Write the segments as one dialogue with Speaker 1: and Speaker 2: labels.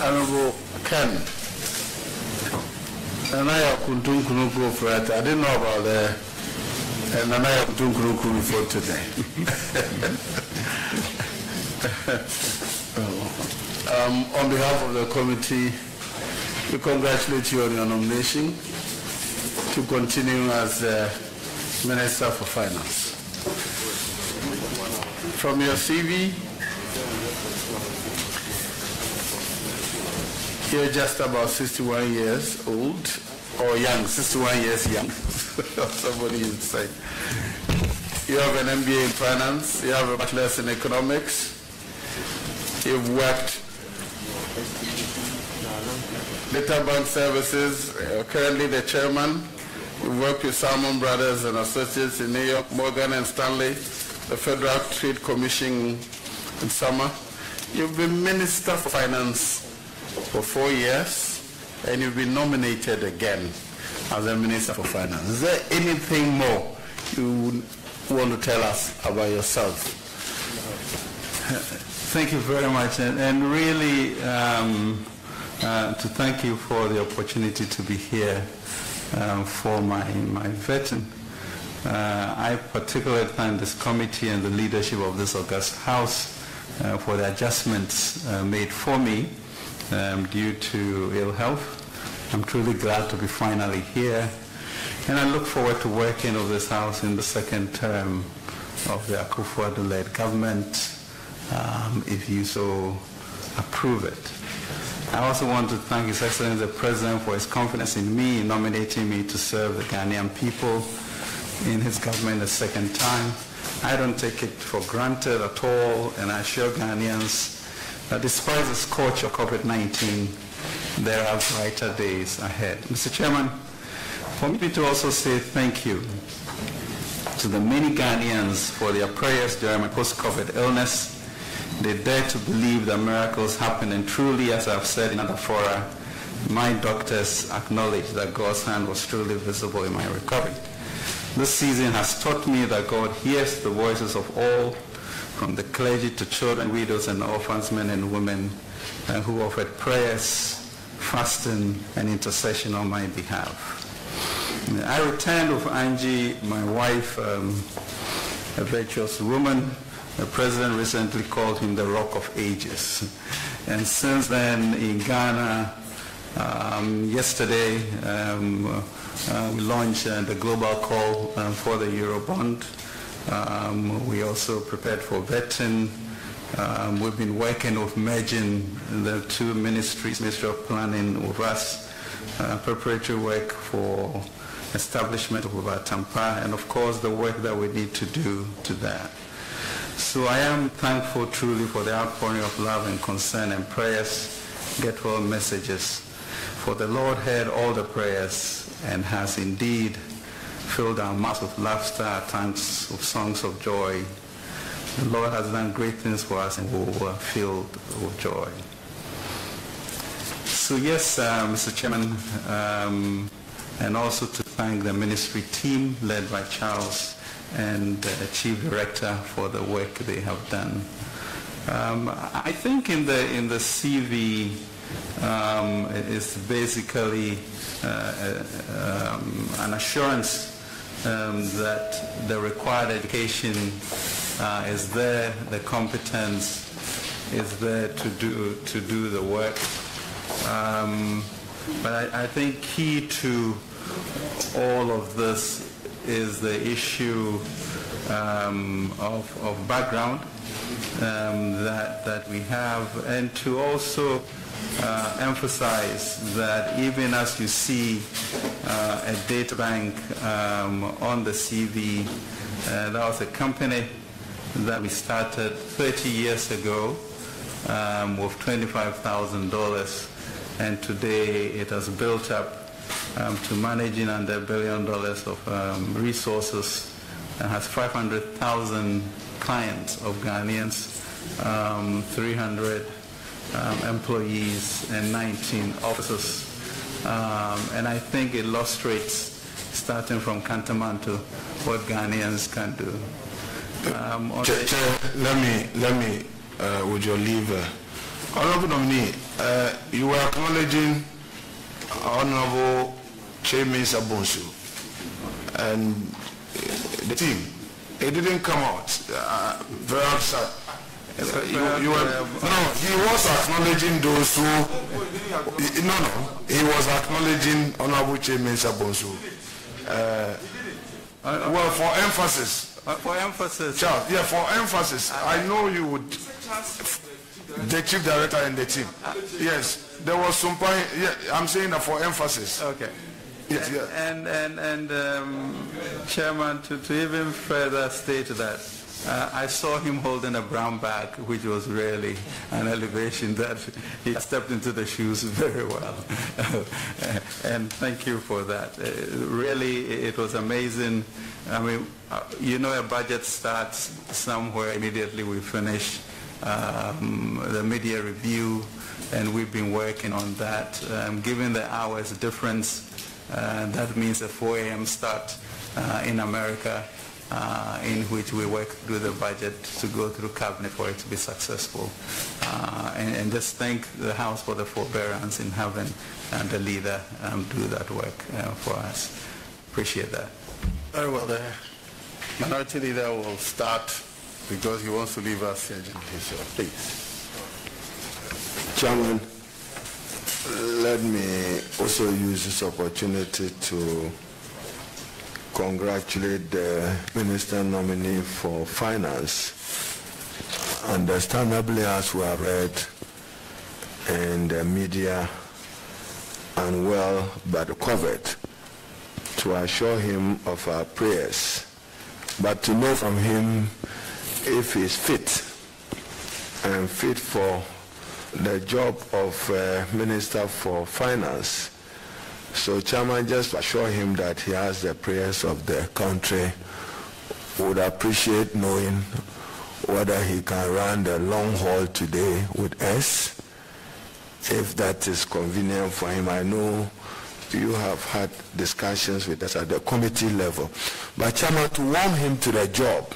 Speaker 1: Honorable Ken, Nanaya Kuntunkunuku OFORI ATTA. I didn't know about the Nanaya Kuntunkunuku before today. On behalf of the committee, we congratulate you on your nomination to continue as Minister for Finance. From your CV, you're just about 61 years old, or young, 61 years young. Somebody inside. You have an MBA in finance, you have a bachelor's in economics, you've worked Data Bank Services, currently the chairman. You've worked with Salmon Brothers and Associates in New York, Morgan and Stanley, the Federal Trade Commission in summer. You've been Minister for Finance for 4 years, and you've been nominated again as the Minister for Finance. Is there anything more you want to tell us about yourself?
Speaker 2: Thank you very much, and really to thank you for the opportunity to be here for my vetting. I particularly thank this committee and the leadership of this august House for the adjustments made for me due to ill health. I'm truly glad to be finally here, and I look forward to working with this House in the second term of the Akufo-Addo-led government, if you so approve it. I also want to thank His Excellency the President for his confidence in me, in nominating me to serve the Ghanaian people in his government the second time. I don't take it for granted at all, and I assure Ghanaians that despite the scourge of COVID-19, there are brighter days ahead. Mr. Chairman, for me to also say thank you to the many Ghanaians for their prayers during my post-COVID illness. They dare to believe that miracles happen, and truly, as I've said in other fora, my doctors acknowledge that God's hand was truly visible in my recovery. This season has taught me that God hears the voices of all, from the clergy to children, widows, and orphans, men and women, who offered prayers, fasting, and intercession on my behalf. I returned with Angie, my wife, a virtuous woman. The President recently called him the Rock of Ages. And since then, in Ghana, yesterday, we launched the global call for the Eurobond. We also prepared for vetting. We've been working with merging the two ministries, Ministry of Planning with us, preparatory work for establishment of Tampa, and of course the work that we need to do to that. So I am thankful truly for the outpouring of love and concern and prayers, get well messages. For the Lord heard all the prayers and has indeed filled our mouths with laughter, our tongues with songs of joy. The Lord has done great things for us, and we are filled with joy. So yes, Mr. Chairman, and also to thank the ministry team led by Charles and the Chief Director for the work they have done. I think in the CV, it's basically an assurance that the required education is there, the competence is there to do the work. But I think key to all of this is the issue of background that we have, and to also emphasize that even as you see a data bank on the CV, that was a company that we started 30 years ago with $25,000, and today it has built up to managing under $1 billion of resources, and has 500,000 clients of Ghanaians, 300 employees, and 19 officers. And I think it illustrates, starting from Kantaman, to what Ghanaians can do.
Speaker 1: Let me, with your leave, Honorable Nominee,
Speaker 3: You were acknowledging Honorable Chairman Sabonsu and the team. It didn't come out. Very upset. He was acknowledging those who. He was acknowledging Honorable Chairman Sabonsu. Well, for emphasis.
Speaker 2: For emphasis.
Speaker 3: Charles, yeah, for emphasis. I know you would. The chief director and the team. Yes, there was some point. Yeah, I'm saying that for emphasis.
Speaker 2: Okay.
Speaker 3: Yes, yeah.
Speaker 2: And Chairman, to even further state that I saw him holding a brown bag, which was really an elevation that he stepped into the shoes very well. And thank you for that. Really, it was amazing. I mean, you know, a budget starts somewhere. Immediately we finish the media review, and we've been working on that. Given the hours difference, that means a 4 a.m. start in America, in which we work through the budget to go through cabinet for it to be successful. And just thank the House for the forbearance in having the leader do that work for us. Appreciate that.
Speaker 1: Very well. The minority leader will start because he wants to leave us urgently. So please.
Speaker 4: Chairman, let me also use this opportunity to congratulate the Minister nominee for Finance. Understandably, as we have read in the media and well but covered, to assure him of our prayers, but to know from him if he is fit and fit for the job of Minister for Finance. So Chairman, just assure him that he has the prayers of the country. Would appreciate knowing whether he can run the long haul today with us, if that is convenient for him. I know you have had discussions with us at the committee level. But Chairman, to warm him to the job,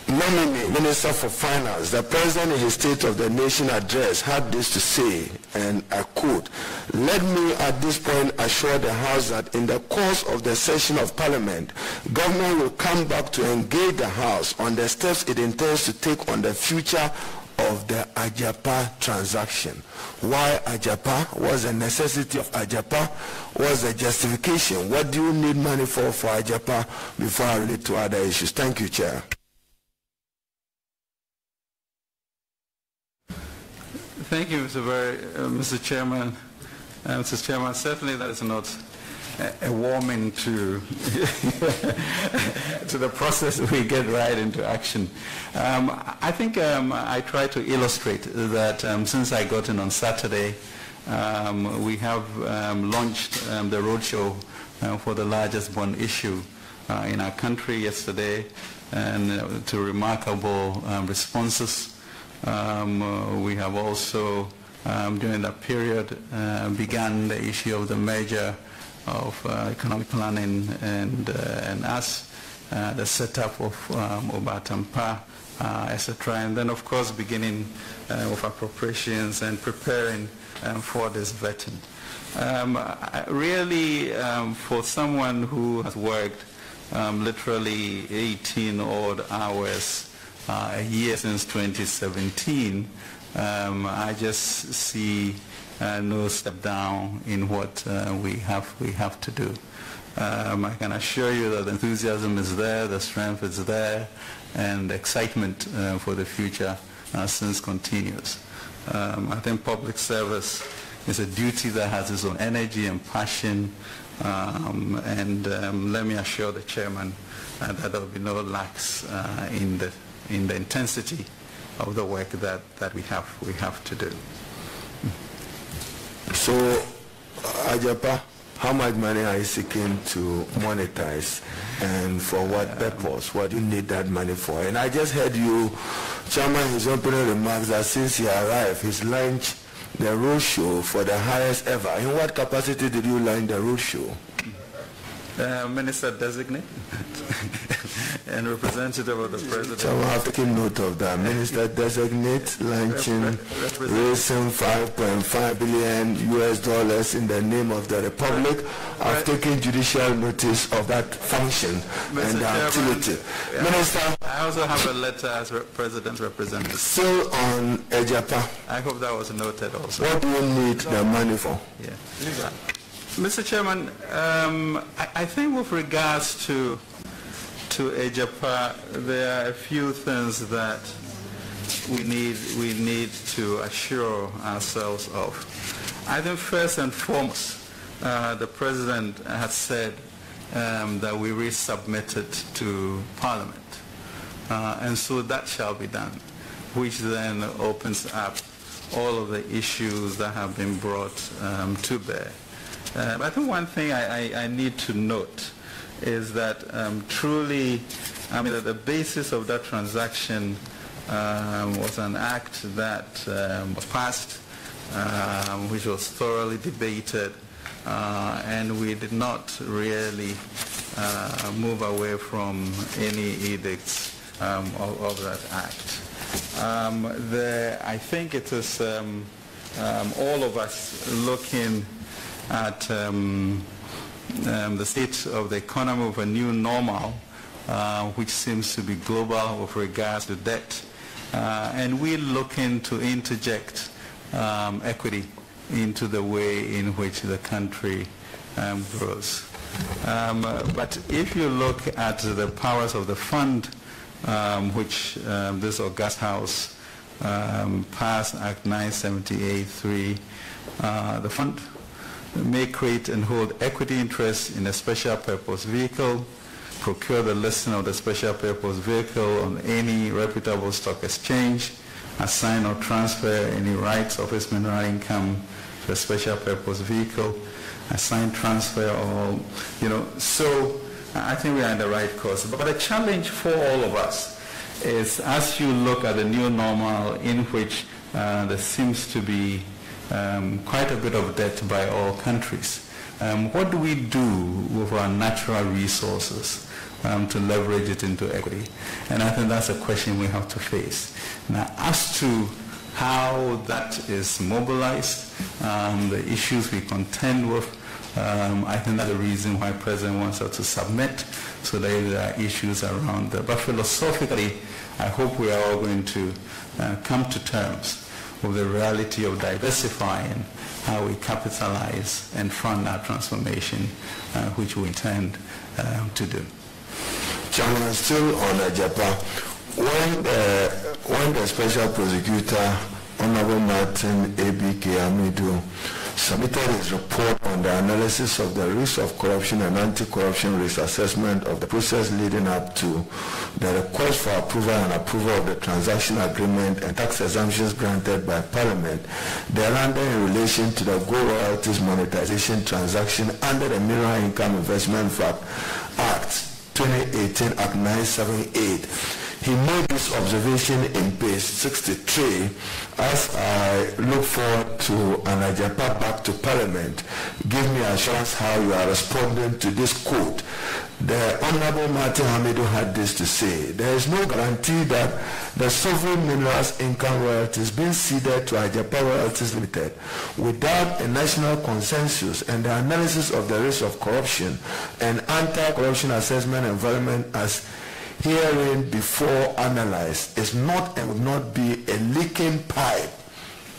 Speaker 4: nominee Minister for Finance, the President in his State of the Nation address had this to say, and I quote, "Let me at this point assure the House that in the course of the session of Parliament, government will come back to engage the House on the steps it intends to take on the future of the Ajapa transaction." Why Ajapa? What's the necessity of Ajapa? What's the justification? What do you need money for Ajapa before I relate to other issues? Thank you, Chair.
Speaker 2: Thank you, Mr. Chairman. Mr. Chairman, certainly that is not a warming to to the process. We get right into action. I think I try to illustrate that since I got in on Saturday, we have launched the roadshow for the largest bond issue in our country yesterday, and to remarkable responses. We have also, during that period, began the issue of the merger of economic planning and us, the setup of Obatampa, etc. And then, of course, beginning with appropriations and preparing for this vetting. Really, for someone who has worked literally 18 odd hours a year since 2017, I just see no step down in what we have to do. I can assure you that the enthusiasm is there, the strength is there, and the excitement for the future since continues. I think public service is a duty that has its own energy and passion, and let me assure the chairman that there will be no lacks in the intensity of the work that we have to do.
Speaker 4: So, Ajapa, how much money are you seeking to monetize, and for what purpose? What do you need that money for? And I just heard you, Chairman, his opening remarks that since he arrived, he's launched the roadshow for the highest ever. In what capacity did you launch the roadshow?
Speaker 2: Minister designate. and representative of the president.
Speaker 4: So I've taken note of that. Minister designate launching raising $5.5 billion in the name of the Republic. I've taken judicial notice of that function and the activity.
Speaker 2: Yeah.
Speaker 4: Minister,
Speaker 2: I also have a letter as President's representative.
Speaker 4: still on Ejapa.
Speaker 2: I hope that was noted also.
Speaker 4: What do you need the money for?
Speaker 2: Yeah. Mr. Chairman, I think with regards to Ejapa, there are a few things that we need to assure ourselves of. I think first and foremost, the President has said that we resubmit it to Parliament. And so that shall be done, which then opens up all of the issues that have been brought to bear. I think one thing I need to note is that truly, that the basis of that transaction was an act that was passed, which was thoroughly debated, and we did not really move away from any edicts of that act. I think it is all of us looking at the state of the economy of a new normal, which seems to be global with regards to debt, and we're looking to interject equity into the way in which the country grows. But if you look at the powers of the fund, which this august House passed Act 978(3), the fund may create and hold equity interest in a special purpose vehicle, procure the listing of the special purpose vehicle on any reputable stock exchange, assign or transfer any rights of its mineral income to a special purpose vehicle, assign, transfer, or, so I think we are in the right course. But the challenge for all of us is, as you look at the new normal in which there seems to be quite a bit of debt by all countries, what do we do with our natural resources to leverage it into equity? And I think that's a question we have to face. Now, as to how that is mobilized, the issues we contend with, I think that's the reason why the President wants us to submit, so that there are issues around that. But philosophically, I hope we are all going to come to terms with the reality of diversifying how we capitalize and fund our transformation, which we intend to do.
Speaker 4: Chairman, still on Ejapa, when the Special Prosecutor, Honorable Martin A.B.K. Amidu, submitted his report on the analysis of the risk of corruption and anti-corruption risk assessment of the process leading up to the request for approval of the transaction agreement and tax exemptions granted by Parliament, thereunder in relation to the gold royalties monetization transaction under the Mineral Income Investment Act 2018, Act 978. He made this observation in page 63. As I look forward to an Ejapa back to Parliament, give me assurance how you are responding to this quote. The Honorable Martin Hamidu had this to say: there is no guarantee that the sovereign minerals income royalties being ceded to Ejapa Royalties Limited without a national consensus and the analysis of the risk of corruption and anti-corruption assessment environment as herein before analyzed is not and would not be a leaking pipe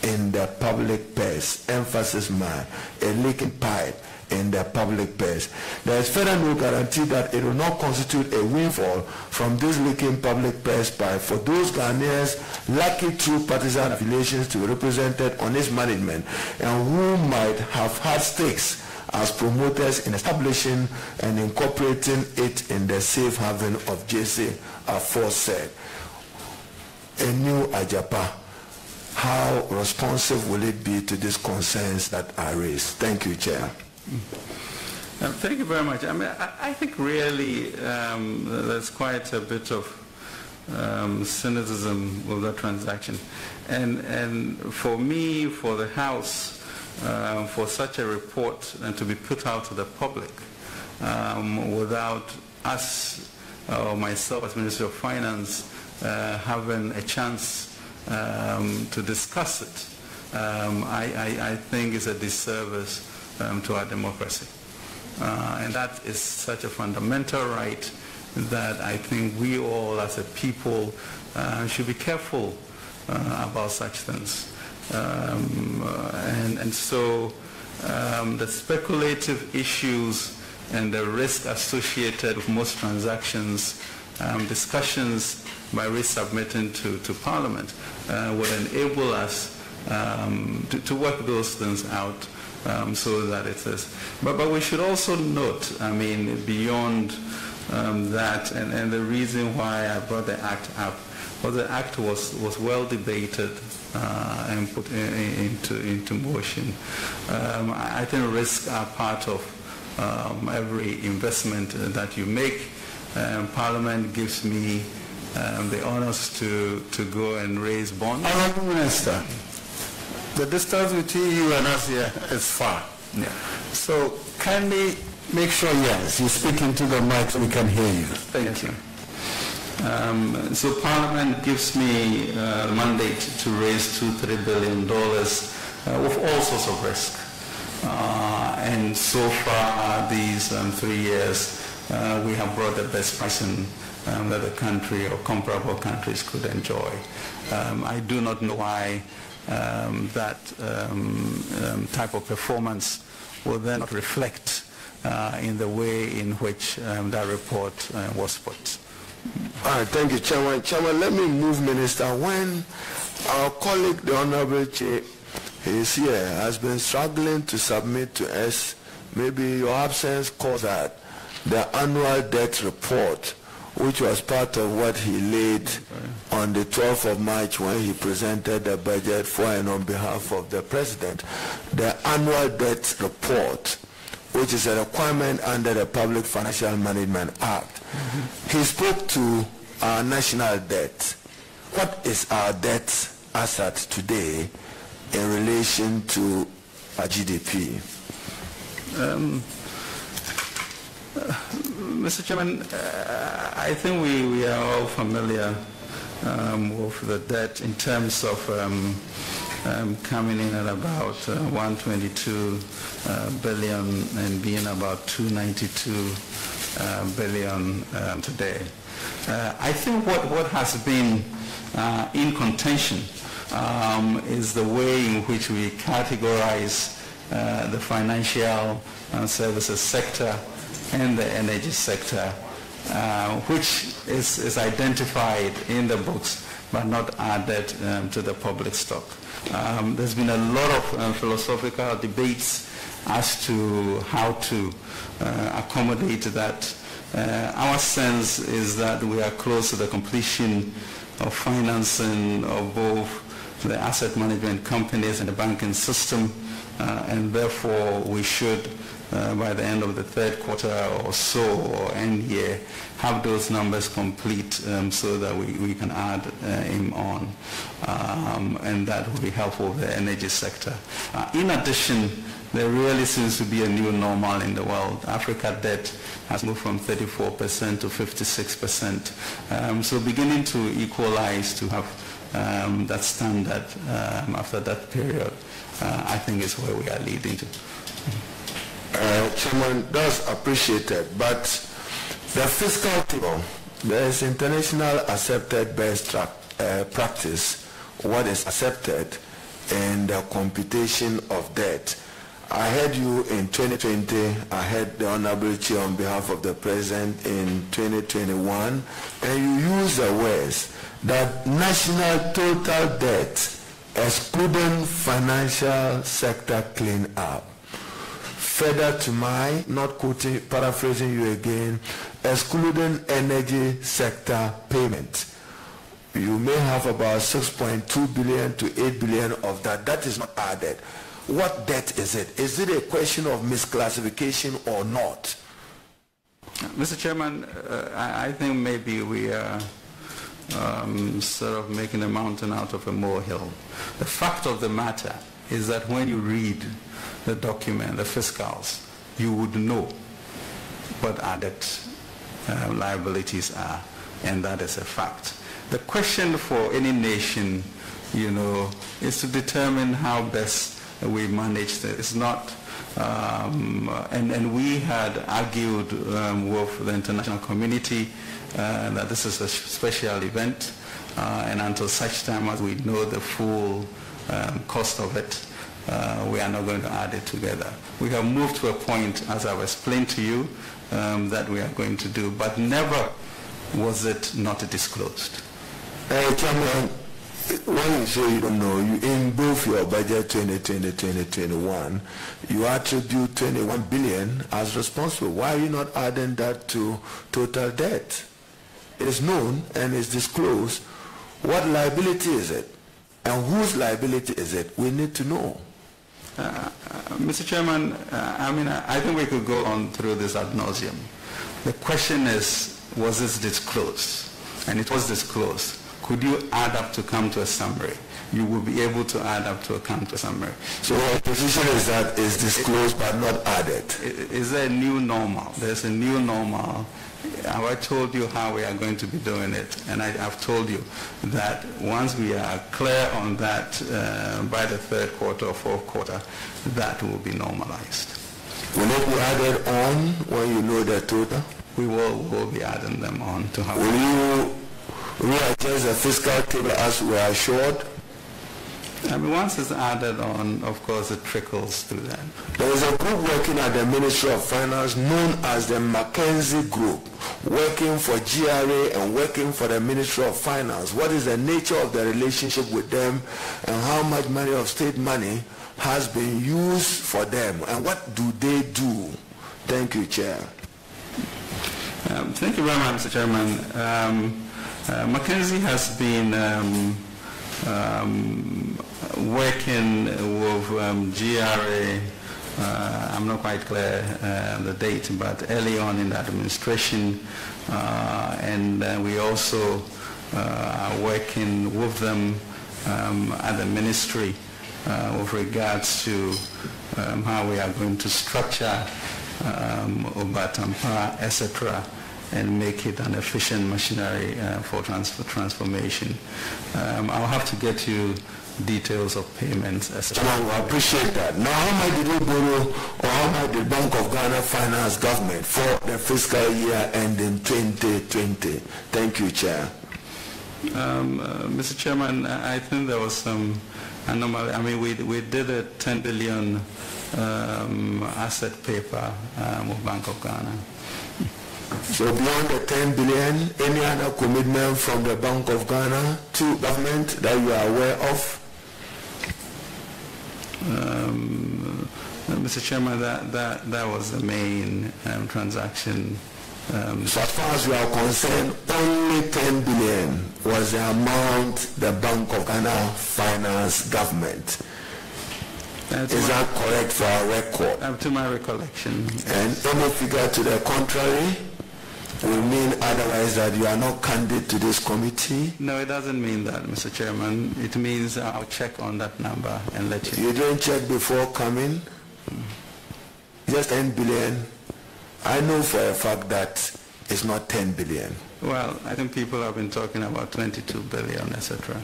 Speaker 4: in the public purse. Emphasis man, a leaking pipe in the public purse. There is further no guarantee that it will not constitute a windfall from this leaking public purse pipe for those Ghanaians lucky through partisan affiliations to be represented on its management and who might have had stakes as promoters in establishing and incorporating it in the safe haven of JC aforesaid. A new Ejapa, how responsive will it be to these concerns that are raised? Thank you, Chair.
Speaker 2: Thank you very much. I think really there's quite a bit of cynicism with that transaction. And for me, for the House, for such a report and to be put out to the public without us or myself as Minister of Finance having a chance to discuss it, I think is a disservice to our democracy. And that is such a fundamental right that I think we all as a people should be careful about such things. And so the speculative issues and the risk associated with most transactions, discussions by resubmitting to Parliament would enable us to work those things out so that it is. But we should also note, I mean, beyond that, and the reason why I brought the Act up, well, the Act was well debated and put into motion. I think risks are part of every investment that you make. Parliament gives me the honors to go and raise bonds.
Speaker 1: Honourable Minister, the distance between you and us here is far.
Speaker 2: Yeah.
Speaker 1: So kindly make sure, yes, you speak into the mic so we can hear you.
Speaker 2: Thank you. So Parliament gives me a mandate to raise $2-3 billion with all sorts of risk. And so far, these 3 years, we have brought the best pricing that the country or comparable countries could enjoy. I do not know why that type of performance will then not reflect in the way in which that report was put.
Speaker 4: All right, thank you, Chairman. Chairman, let me move, Minister. When our colleague, the Honorable Che, is here, has been struggling to submit to us, maybe your absence caused that, the annual debt report, which was part of what he laid on the 12th of March when he presented the budget for and on behalf of the President. The annual debt report, which is a requirement under the Public Financial Management Act. He spoke to our national debt. What is our debt asset today in relation to our GDP?
Speaker 2: Mr. Chairman, I think we are all familiar with the debt in terms of coming in at about 122 billion and being about 292 billion today. I think what has been in contention is the way in which we categorize the financial services sector and the energy sector, which is identified in the books but not added to the public stock. There's been a lot of philosophical debates as to how to accommodate that. Our sense is that we are close to the completion of financing of both the asset management companies and the banking system, and therefore we should, by the end of the third quarter or so, or end year, have those numbers complete so that we can add him on. And that will be helpful for the energy sector. In addition, there really seems to be a new normal in the world. Africa debt has moved from 34% to 56%. So beginning to equalize to have that standard after that period, I think is where we are leading to.
Speaker 4: Chairman, that's appreciated, but the fiscal table, there is international accepted best practice, what is accepted in the computation of debt. I heard you in 2020, I heard the Honorable Chair on behalf of the President in 2021, and you use the words that national total debt, excluding financial sector clean-up. Further to my, not quoting, paraphrasing you again, excluding energy sector payment. You may have about 6.2 billion to 8 billion of that. That is not added. What debt is it? Is it a question of misclassification or not?
Speaker 2: Mr. Chairman, I think maybe we are sort of making a mountain out of a molehill. The fact of the matter is that when you read the document, the fiscals, you would know what our debt liabilities are, and that is a fact. The question for any nation, is to determine how best we manage this. It's not, and we had argued with the international community that this is a special event, and until such time as we know the full cost of it, we are not going to add it together. We have moved to a point, as I've explained to you, that we are going to do, but never was it not disclosed.
Speaker 4: Chairman, when you say you don't know, in both your budget 2020-2021, you attribute 21 billion as responsible. Why are you not adding that to total debt? It is known and is disclosed. What liability is it? And whose liability is it? We need to know.
Speaker 2: Mr. Chairman, I think we could go on through this ad nauseum. The question is, was this disclosed? And it was disclosed. Could you add up to come to a summary? You will be able to add up to come to a summary.
Speaker 4: So our position is that it's disclosed but not added.
Speaker 2: Is there a new normal? There's a new normal. I told you how we are going to be doing it, and I've told you that once we are clear on that by the third quarter or fourth quarter, that will be normalized.
Speaker 4: Will it be added on when you know the total?
Speaker 2: We will be adding them on to how.
Speaker 4: Will you readjust the fiscal table as we are assured?
Speaker 2: Once it's added on, of course, it trickles through that.
Speaker 4: There is a group working at the Ministry of Finance known as the McKinsey Group, working for GRA and working for the Ministry of Finance. What is the nature of the relationship with them, and how much money of state money has been used for them, and what do they do? Thank you, Chair.
Speaker 2: Thank you very much, Mr. Chairman. McKinsey has been working with GRA, I'm not quite clear the date, but early on in the administration, and we also are working with them at the ministry with regards to how we are going to structure Obatampa, etc., and make it an efficient machinery for transformation. I'll have to get you details of payments, etc.
Speaker 4: I appreciate that. Now, how much did you borrow, or how much did Bank of Ghana finance government for the fiscal year ending 2020? Thank you, Chair.
Speaker 2: Mr. Chairman, I think there was some anomaly. We did a 10 billion asset paper with Bank of Ghana.
Speaker 4: So beyond the 10 billion, any other commitment from the Bank of Ghana to government that you are aware of?
Speaker 2: Mr. Chairman, that was the main transaction.
Speaker 4: So as far as you are concerned, only 10 billion was the amount the Bank of Ghana financed government. Is that correct for our record?
Speaker 2: To my recollection.
Speaker 4: And any figure to the contrary will mean otherwise that you are not candid to this committee?
Speaker 2: No, it doesn't mean that, Mr. Chairman. It means I'll check on that number and let you know.
Speaker 4: You don't check before coming? Just 10 billion? I know for a fact that it's not 10 billion.
Speaker 2: Well, I think people have been talking about 22 billion, etc.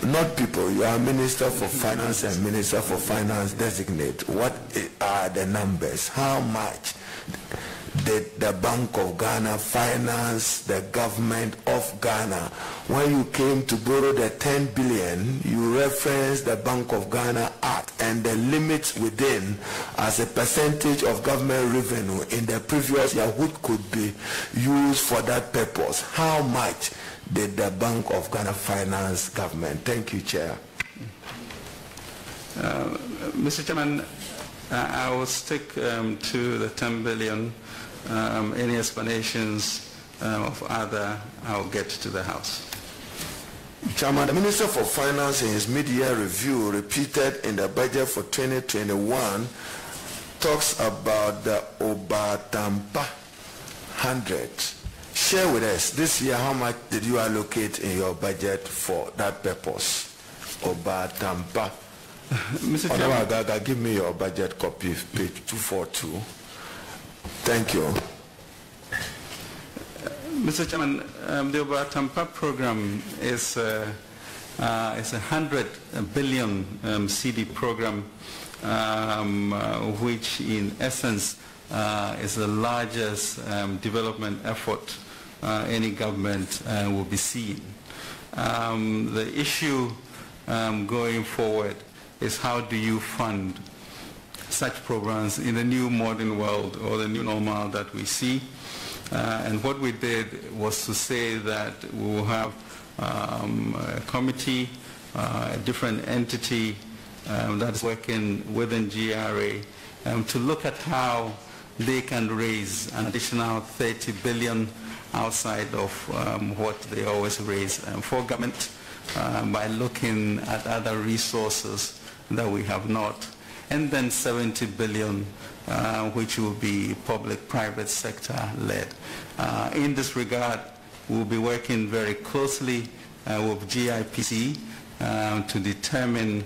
Speaker 4: Not people. You are Minister for Finance and Minister for Finance designate. What are the numbers? How much did the Bank of Ghana finance the government of Ghana? When you came to borrow the 10 billion, you referenced the Bank of Ghana Act and the limits within as a percentage of government revenue in the previous year which could be used for that purpose. How much did the Bank of Ghana finance government? Thank you, Chair.
Speaker 2: Mr. Chairman, I will stick to the 10 billion. Any explanations of other, I'll get to the House.
Speaker 4: Chairman, the Minister for Finance in his mid-year review repeated in the budget for 2021 talks about the Obatampa 100. Share with us this year how much did you allocate in your budget for that purpose? Obatampa.
Speaker 2: Mr. Chairman,
Speaker 4: give me your budget copy, page 242. Thank you.
Speaker 2: Mr. Chairman, the Obatampa program is a 100 billion CD program, which in essence is the largest development effort any government will be seeing. The issue going forward is how do you fund such programs in the new modern world or the new normal that we see. And what we did was to say that we will have a committee, a different entity that is working within GRA to look at how they can raise an additional 30 billion outside of what they always raise for government by looking at other resources that we have not, and then 70 billion which will be public-private sector led. In this regard, we'll be working very closely with GIPC to determine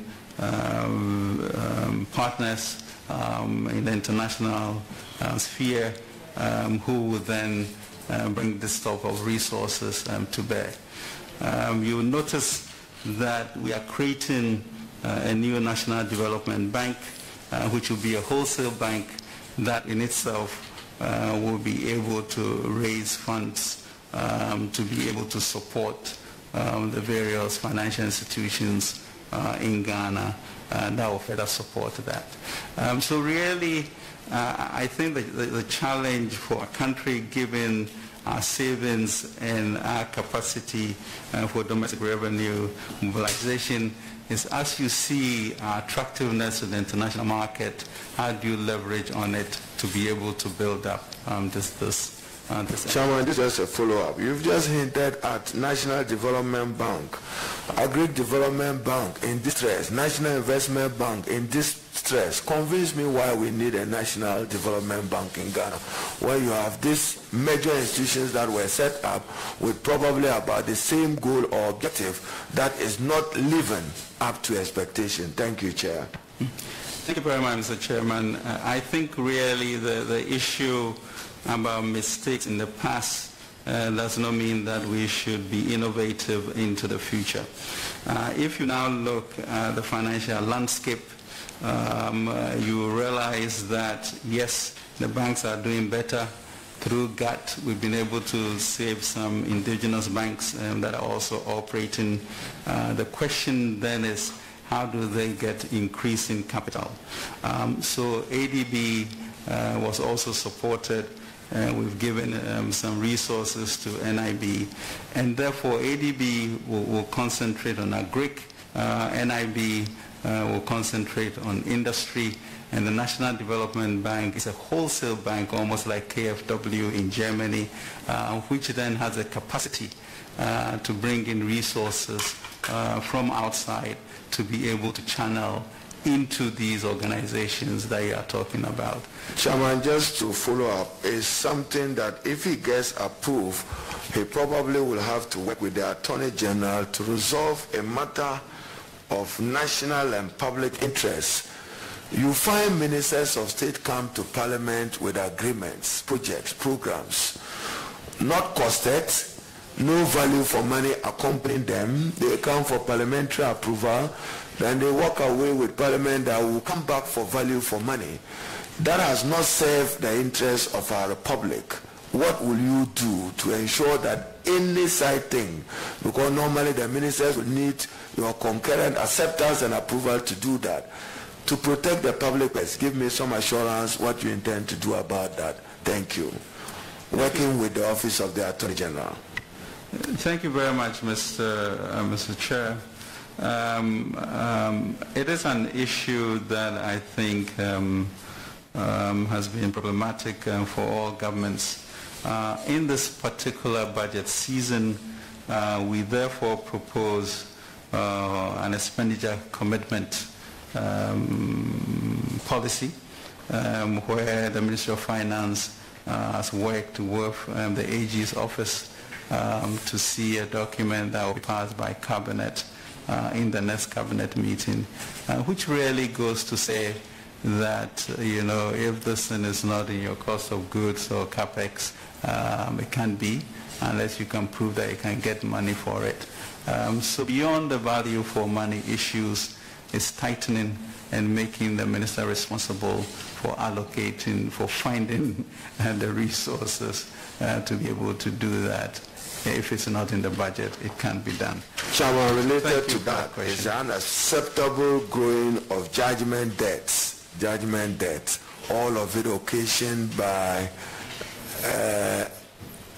Speaker 2: partners in the international sphere who will then bring this type of resources to bear. You will notice that we are creating a new national development bank, which will be a wholesale bank that in itself will be able to raise funds to be able to support the various financial institutions in Ghana that will further support that. So really, I think that the challenge for a country, given our savings and our capacity for domestic revenue mobilization, is as you see our attractiveness in the international market, how do you leverage on it to be able to build up this
Speaker 4: Chairman, this is a follow-up. You've just hinted at National Development Bank, Agri Development Bank in distress, National Investment Bank in distress. Convince me why we need a National Development Bank in Ghana, where you have these major institutions that were set up with probably about the same goal or objective that is not living up to expectation. Thank you, Chair.
Speaker 2: Thank you very much, Mr. Chairman. I think really the issue about mistakes in the past does not mean that we should be innovative into the future. If you now look at the financial landscape, you realize that yes, the banks are doing better. Through GATT, we've been able to save some indigenous banks that are also operating. The question then is, how do they get increase in capital? So ADB was also supported. We've given some resources to NIB, and therefore ADB will concentrate on agric, NIB will concentrate on industry, and the National Development Bank is a wholesale bank, almost like KfW in Germany, which then has a capacity to bring in resources from outside to be able to channel into these organizations that you are talking about.
Speaker 4: Chairman, just to follow up, is something that if he gets approved, he probably will have to work with the Attorney General to resolve a matter of national and public interest. You find ministers of state come to Parliament with agreements, projects, programs, not costed, no value for money accompanying them. They come for parliamentary approval, then they walk away with Parliament that will come back for value for money. That has not served the interests of our republic. What will you do to ensure that any side thing, because normally the ministers will need your concurrent acceptance and approval to do that, to protect the public purse? Give me some assurance what you intend to do about that. Thank you. Working with the Office of the Attorney General.
Speaker 2: Thank you very much, Mr. Chair. It is an issue that I think has been problematic for all governments. In this particular budget season, we therefore propose an expenditure commitment policy where the Ministry of Finance has worked with the AG's office to see a document that will be passed by Cabinet in the next Cabinet meeting, which really goes to say that, you know, if this thing is not in your cost of goods or capex, it can't be unless you can prove that you can get money for it. So beyond the value for money issues is tightening and making the minister responsible for allocating, for finding the resources to be able to do that. If it's not in the budget, it can't be done.
Speaker 4: Chairman, related to that is an unacceptable growing of judgment debts, all of it occasioned by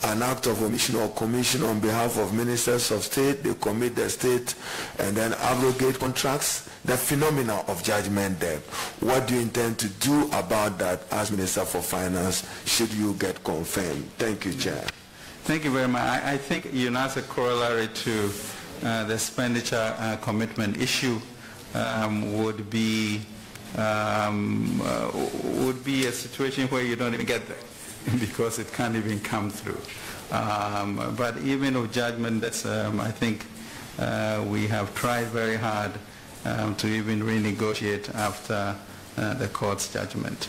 Speaker 4: an act of omission or commission on behalf of ministers of state. They commit the state and then abrogate contracts. The phenomena of judgment debt. What do you intend to do about that as Minister for Finance should you get confirmed? Thank you, Chair.
Speaker 2: Thank you very much. I think, you know, as a corollary to the expenditure commitment issue would be a situation where you don't even get there because it can't even come through. But even with judgment, that's I think we have tried very hard to even renegotiate after the court's judgment.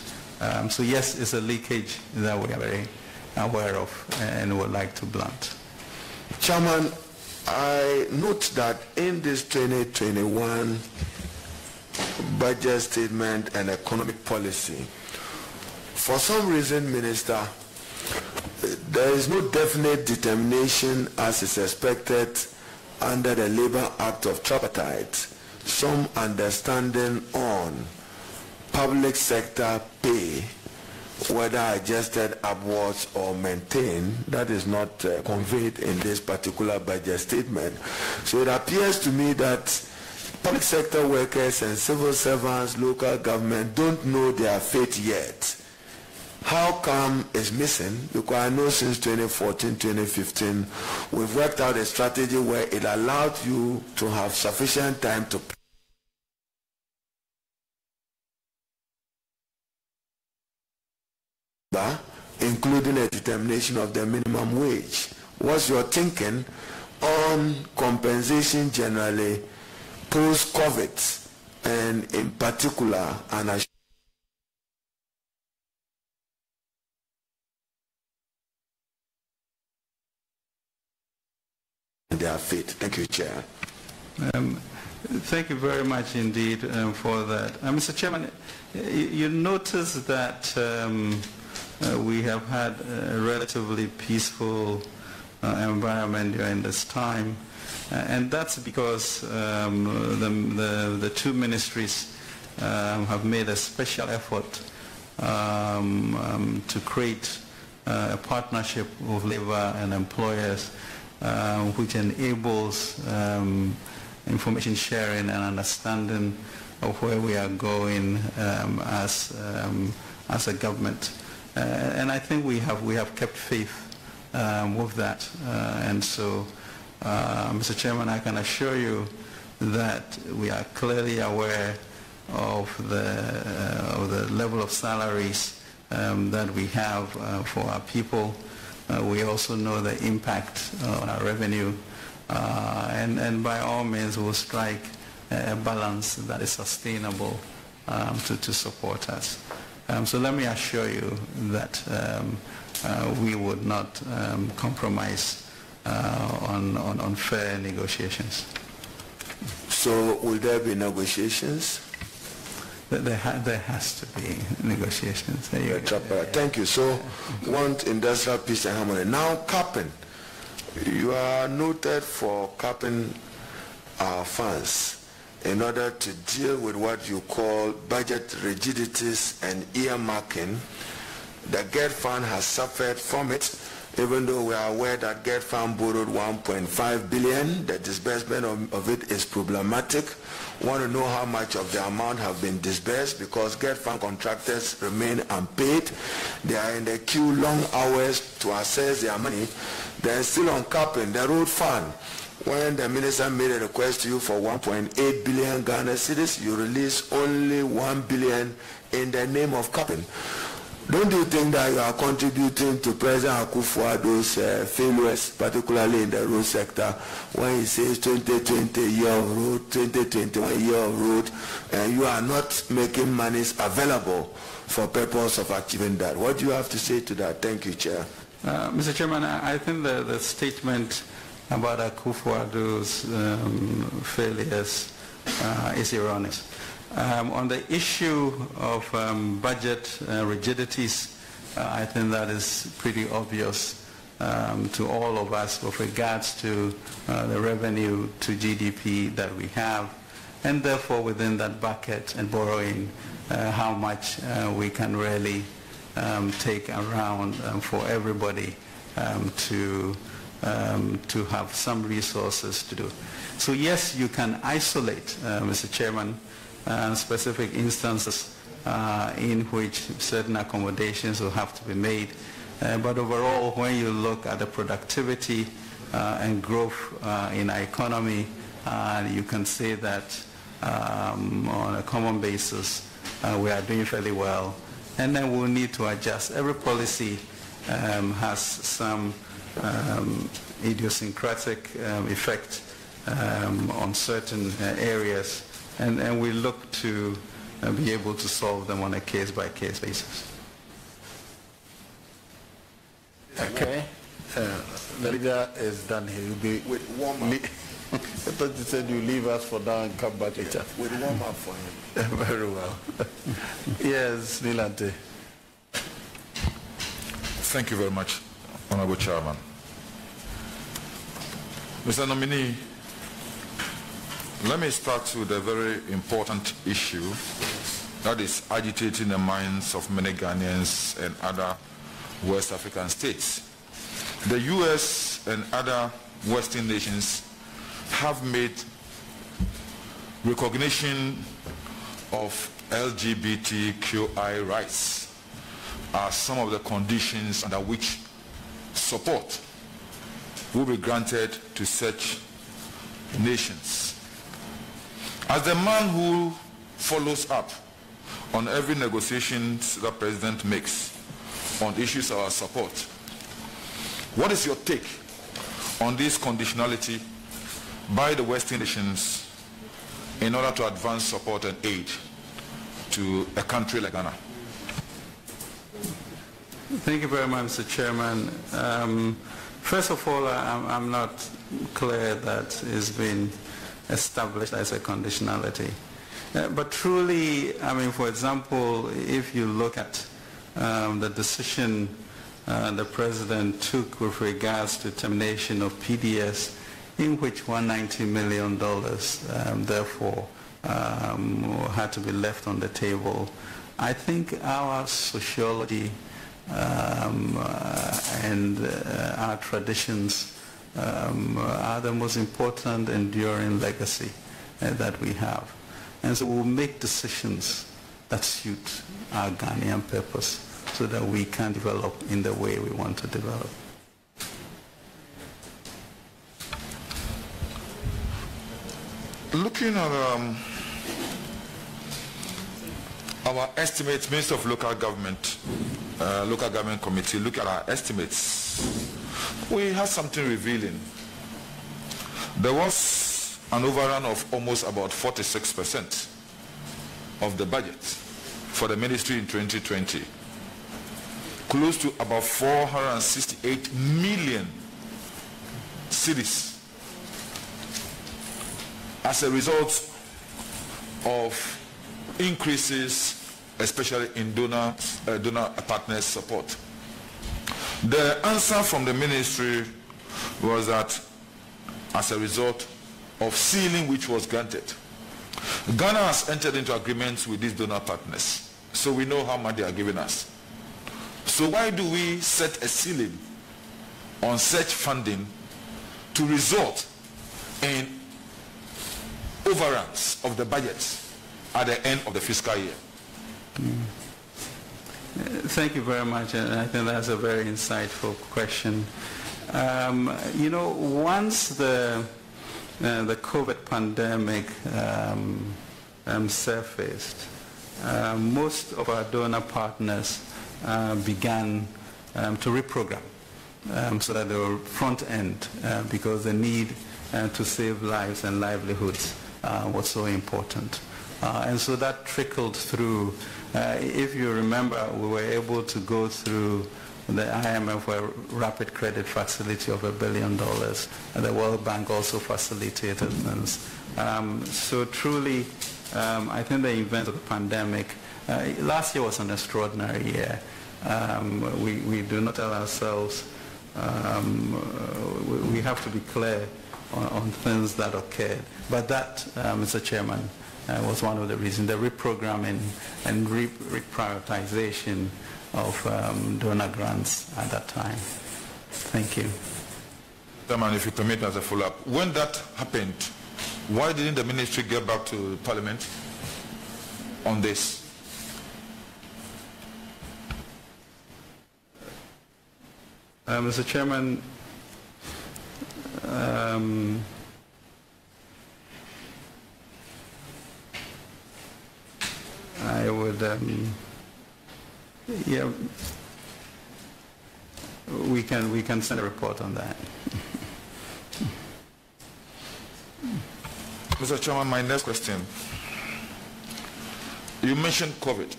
Speaker 2: So yes, it's a leakage that we are very aware of and would like to blunt.
Speaker 4: Chairman, I note that in this 2021 budget statement and economic policy, for some reason, Minister, there is no definite determination as is expected under the Labour Act of Tripartite, some understanding on public sector pay, whether adjusted upwards or maintained. That is not conveyed in this particular budget statement. So it appears to me that public sector workers and civil servants, local government don't know their fate yet. How come it's missing? Because I know since 2014, 2015, we've worked out a strategy where it allowed you to have sufficient time to including a determination of the minimum wage. What's your thinking on compensation generally post-COVID, and in particular an their fate? Thank you, Chair.
Speaker 2: Thank you very much indeed for that. Mr. Chairman, you notice that we have had a relatively peaceful environment during this time, and that's because the two ministries have made a special effort to create a partnership with labor and employers which enables information sharing and understanding of where we are going as a government. And I think we have kept faith with that. And so, Mr. Chairman, I can assure you that we are clearly aware of the level of salaries that we have for our people. We also know the impact on our revenue. And by all means, we'll strike a balance that is sustainable to support us. So let me assure you that we would not compromise on fair negotiations.
Speaker 4: So will there be negotiations?
Speaker 2: There has to be negotiations.
Speaker 4: Thank you. So want industrial peace and harmony. Now capping. You are noted for capping our funds in order to deal with what you call budget rigidities and earmarking. The GET fund has suffered from it, even though we are aware that GET fund borrowed 1.5 billion. The disbursement of it is problematic. Want to know how much of the amount have been disbursed, because GET fund contractors remain unpaid. They are in the queue long hours to access their money. They are still on capping the road fund. When the minister made a request to you for 1.8 billion Ghana cedis, you released only 1 billion in the name of capping. Don't you think that you are contributing to President Akufo-Addo's failures, particularly in the road sector, when he says 2020 year of road, 2021 year of road, and you are not making monies available for purpose of achieving that? What do you have to say to that? Thank you, Chair.
Speaker 2: Mr. Chairman, I think the statement about Akufo-Addo's failures is erroneous. On the issue of budget rigidities, I think that is pretty obvious to all of us with regards to the revenue to GDP that we have, and therefore within that bucket and borrowing, how much we can really take around for everybody to have some resources to do. So yes, you can isolate, Mr. Chairman, specific instances in which certain accommodations will have to be made. But overall, when you look at the productivity and growth in our economy, you can say that on a common basis, we are doing fairly well. And then we'll need to adjust. Every policy has some idiosyncratic effect on certain areas. And we look to be able to solve them on a case-by-case basis.
Speaker 1: Okay. The leader is done here. You'll be
Speaker 4: with warm-up.
Speaker 1: I thought you said you leave us for now and come back later.
Speaker 4: With warm-up for him.
Speaker 1: Very well. Yes, Nilante.
Speaker 5: Thank you very much, Honorable Chairman. Mr. Nominee, let me start with a very important issue that is agitating the minds of many Ghanaians and other West African states. The U.S. and other Western nations have made recognition of LGBTQI rights as some of the conditions under which support will be granted to such nations. As the man who follows up on every negotiation that the President makes on issues of our support, what is your take on this conditionality by the Western nations in order to advance support and aid to a country like Ghana?
Speaker 2: Thank you very much, Mr. Chairman. First of all, I'm not clear that it's been established as a conditionality. But truly, I mean, for example, if you look at the decision the President took with regards to termination of PDS, in which $190 million therefore had to be left on the table, I think our sociology and our traditions are the most important enduring legacy that we have. And so we'll make decisions that suit our Ghanaian purpose so that we can develop in the way we want to develop.
Speaker 5: Looking at our estimates, Minister of Local Government Committee, look at our estimates. We had something revealing. There was an overrun of almost about 46% of the budget for the ministry in 2020, close to about 468 million cedis as a result of increases, especially in donor partners support. The answer from the ministry was that as a result of ceiling which was granted, Ghana has entered into agreements with these donor partners, so we know how much they are giving us. So why do we set a ceiling on such funding to result in overruns of the budget at the end of the fiscal year?
Speaker 2: Thank you very much, and I think that's a very insightful question. You know, once the COVID pandemic surfaced, most of our donor partners began to reprogram so that they were front end because the need to save lives and livelihoods was so important. And so that trickled through. If you remember, we were able to go through the IMF rapid credit facility of $1 billion. The World Bank also facilitated things. So truly, I think the event of the pandemic, last year was an extraordinary year. We do not tell ourselves, we have to be clear on things that occurred. But that, Mr. Chairman, was one of the reasons, the reprogramming and reprioritization of donor grants at that time. Thank you.
Speaker 5: Chairman, if you permit me as a follow-up, when that happened, why didn't the ministry get back to Parliament on this?
Speaker 2: Mr. Chairman, I would, yeah, we can send a report on that.
Speaker 5: Mr. Chairman, my next question. You mentioned COVID.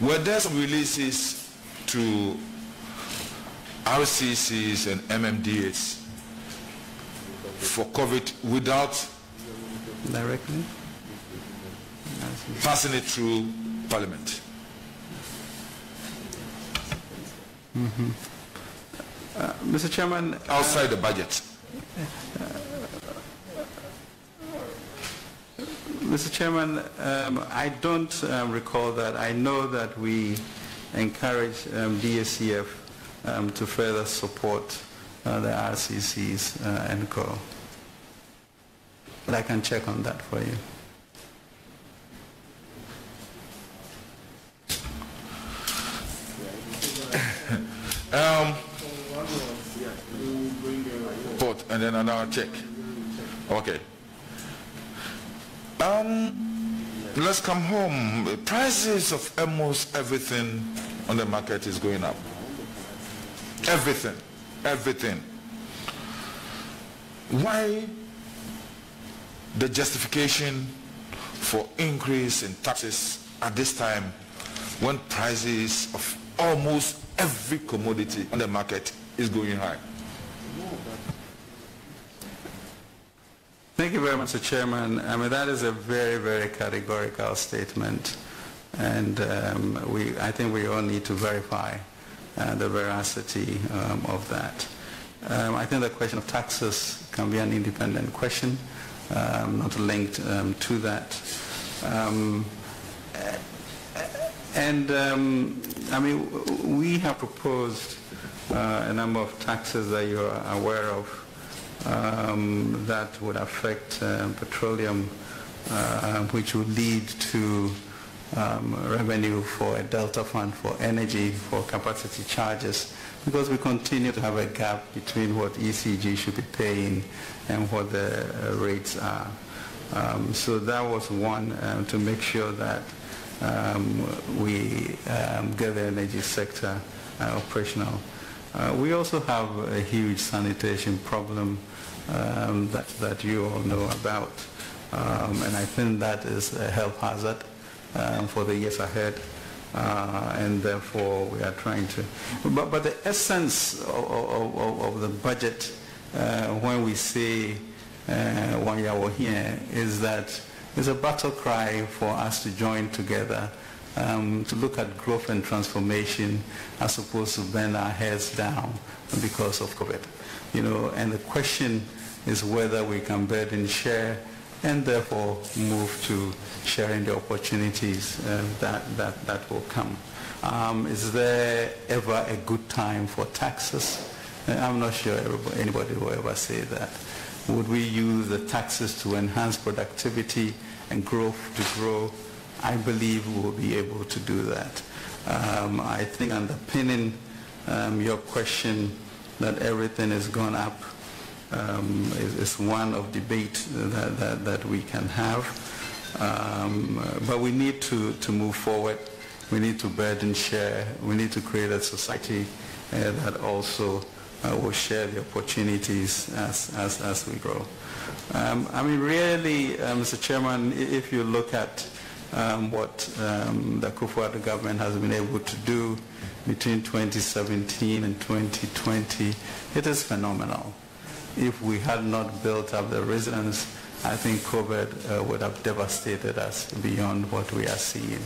Speaker 5: Were there some releases to RCCs and MMDAs for COVID without
Speaker 2: Directly?
Speaker 5: passing it through Parliament?
Speaker 2: Mr. Chairman,
Speaker 5: Outside the budget?
Speaker 2: Mr. Chairman, I don't recall that. I know that we encourage DSCF to further support the RCCs and co. But I can check on that for you.
Speaker 5: Report and then another check. Okay. Let's come home. Prices of almost everything on the market is going up. Everything. Everything. Why the justification for increase in taxes at this time when prices of almost every commodity on the market is going high?
Speaker 2: Thank you very much, Mr. Chairman. I mean, that is a very, very categorical statement. And I think we all need to verify the veracity of that. I think the question of taxes can be an independent question, not linked to that. I mean, we have proposed a number of taxes that you are aware of that would affect petroleum, which would lead to revenue for a Delta Fund for energy, for capacity charges, because we continue to have a gap between what ECG should be paying and what the rates are. So that was one, to make sure that we get the energy sector operational. We also have a huge sanitation problem that you all know about, and I think that is a health hazard for the years ahead, and therefore we are trying to. But the essence of the budget, when we say one year here, is that it's a battle cry for us to join together to look at growth and transformation as opposed to bend our heads down because of COVID. You know, and the question is whether we can burden share and therefore move to sharing the opportunities that will come. Is there ever a good time for taxes? I'm not sure anybody will ever say that. Would we use the taxes to enhance productivity and growth to grow? I believe we will be able to do that. I think underpinning your question that everything has gone up is one of debate that we can have. But we need to move forward we need to burden share. We need to create a society that also will share the opportunities as we grow. I mean, really, Mr. Chairman, if you look at what the OFORI ATTA government has been able to do between 2017 and 2020, it is phenomenal. If we had not built up the resilience, I think COVID would have devastated us beyond what we are seeing.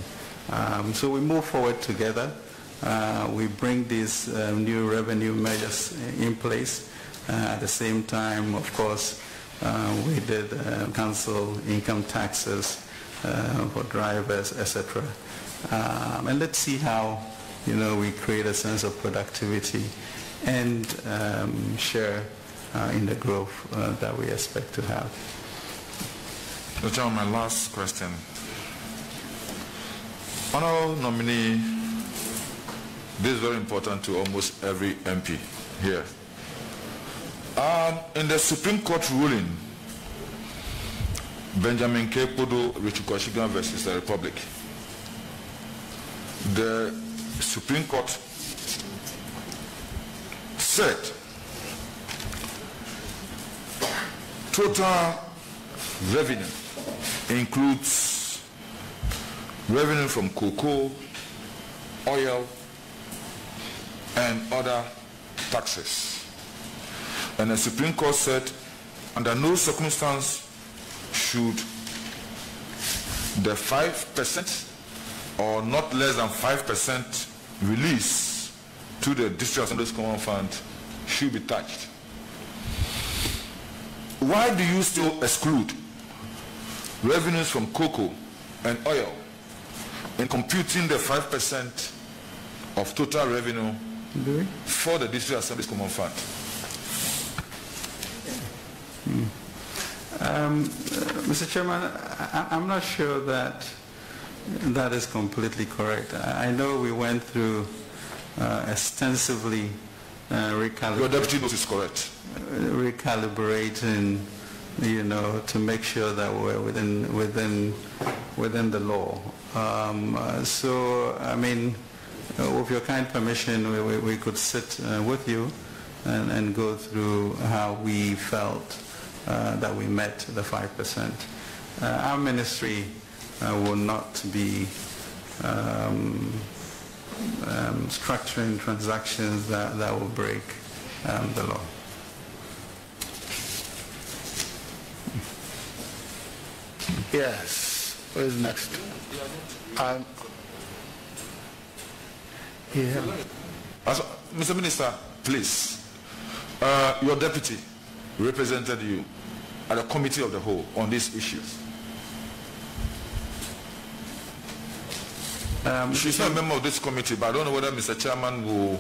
Speaker 2: So we move forward together. We bring these new revenue measures in place. At the same time, of course, we did cancel income taxes for drivers, etc. And let's see how, we create a sense of productivity and share in the growth that we expect to have.
Speaker 5: So, Chairman, my last question. Honorable nominee, this is very important to almost every MP here. In the Supreme Court ruling, Benjamin K. Podo Richukoshigan versus the Republic, the Supreme Court said total revenue includes revenue from cocoa, oil, and other taxes. And the Supreme Court said, under no circumstance should the 5% or not less than 5% release to the District Assembly's Common Fund should be touched. Why do you still exclude revenues from cocoa and oil in computing the 5% of total revenue for the District Assembly's Common Fund?
Speaker 2: Mr. Chairman, I'm not sure that that is completely correct. I know we went through extensively recalibrating.
Speaker 5: Your deputy knows is correct.
Speaker 2: Recalibrating, to make sure that we're within the law. So, I mean, with your kind permission, we could sit with you and go through how we felt that we met the 5%. Our ministry will not be structuring transactions that will break the law.
Speaker 1: Yes. Who is next?
Speaker 5: Mr. Minister, please. Your deputy represented you at the Committee of the Whole on these issues. She's not a member of this committee, but I don't know whether Mr. Chairman will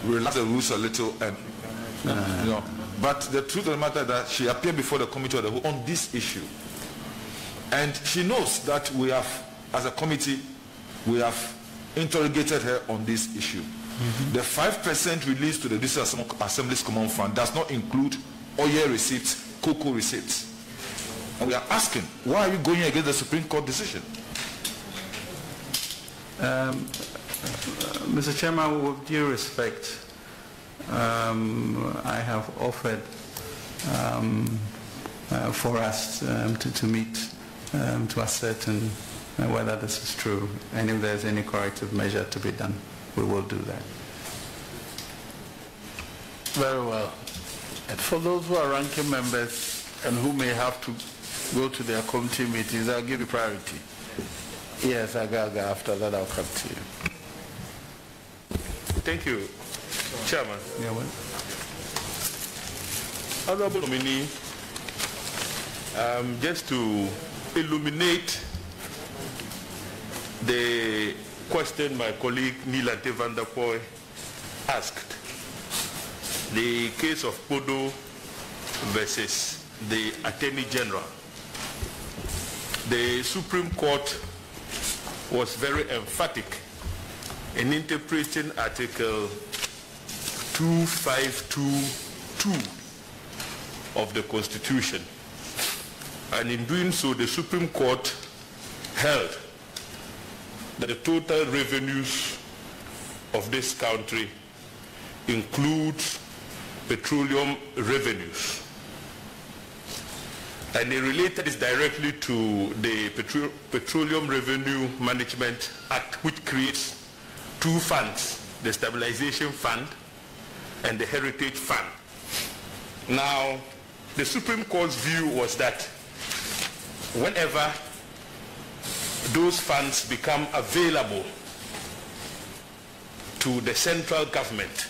Speaker 5: relax the rules a little and But the truth of the matter is that she appeared before the Committee of the Whole on this issue. And she knows that we have, as a committee, we have interrogated her on this issue. The 5% released to the District Assembly's Common Fund does not include oil receipts, cocoa receipts. And we are asking, why are you going against the Supreme Court decision?
Speaker 2: Mr. Chairman, with due respect, I have offered for us to meet to ascertain whether this is true, and if there's any corrective measure to be done, we will do that.
Speaker 1: Very well. And for those who are ranking members and who may have to go to their committee meetings, I'll give you priority. Yes, Agaga, after that I'll come to you.
Speaker 6: Thank you, Chairman.
Speaker 2: Yeah, well.
Speaker 6: Honorable nominee, just to illuminate the question my colleague Nilante van der Poy asked, the case of Podo versus the Attorney General. The Supreme Court was very emphatic in interpreting Article 2522 of the Constitution. And in doing so, the Supreme Court held that the total revenues of this country includes petroleum revenues. And they related this directly to the Petroleum Revenue Management Act, which creates two funds, the Stabilization Fund and the Heritage Fund. Now, the Supreme Court's view was that whenever those funds become available to the central government,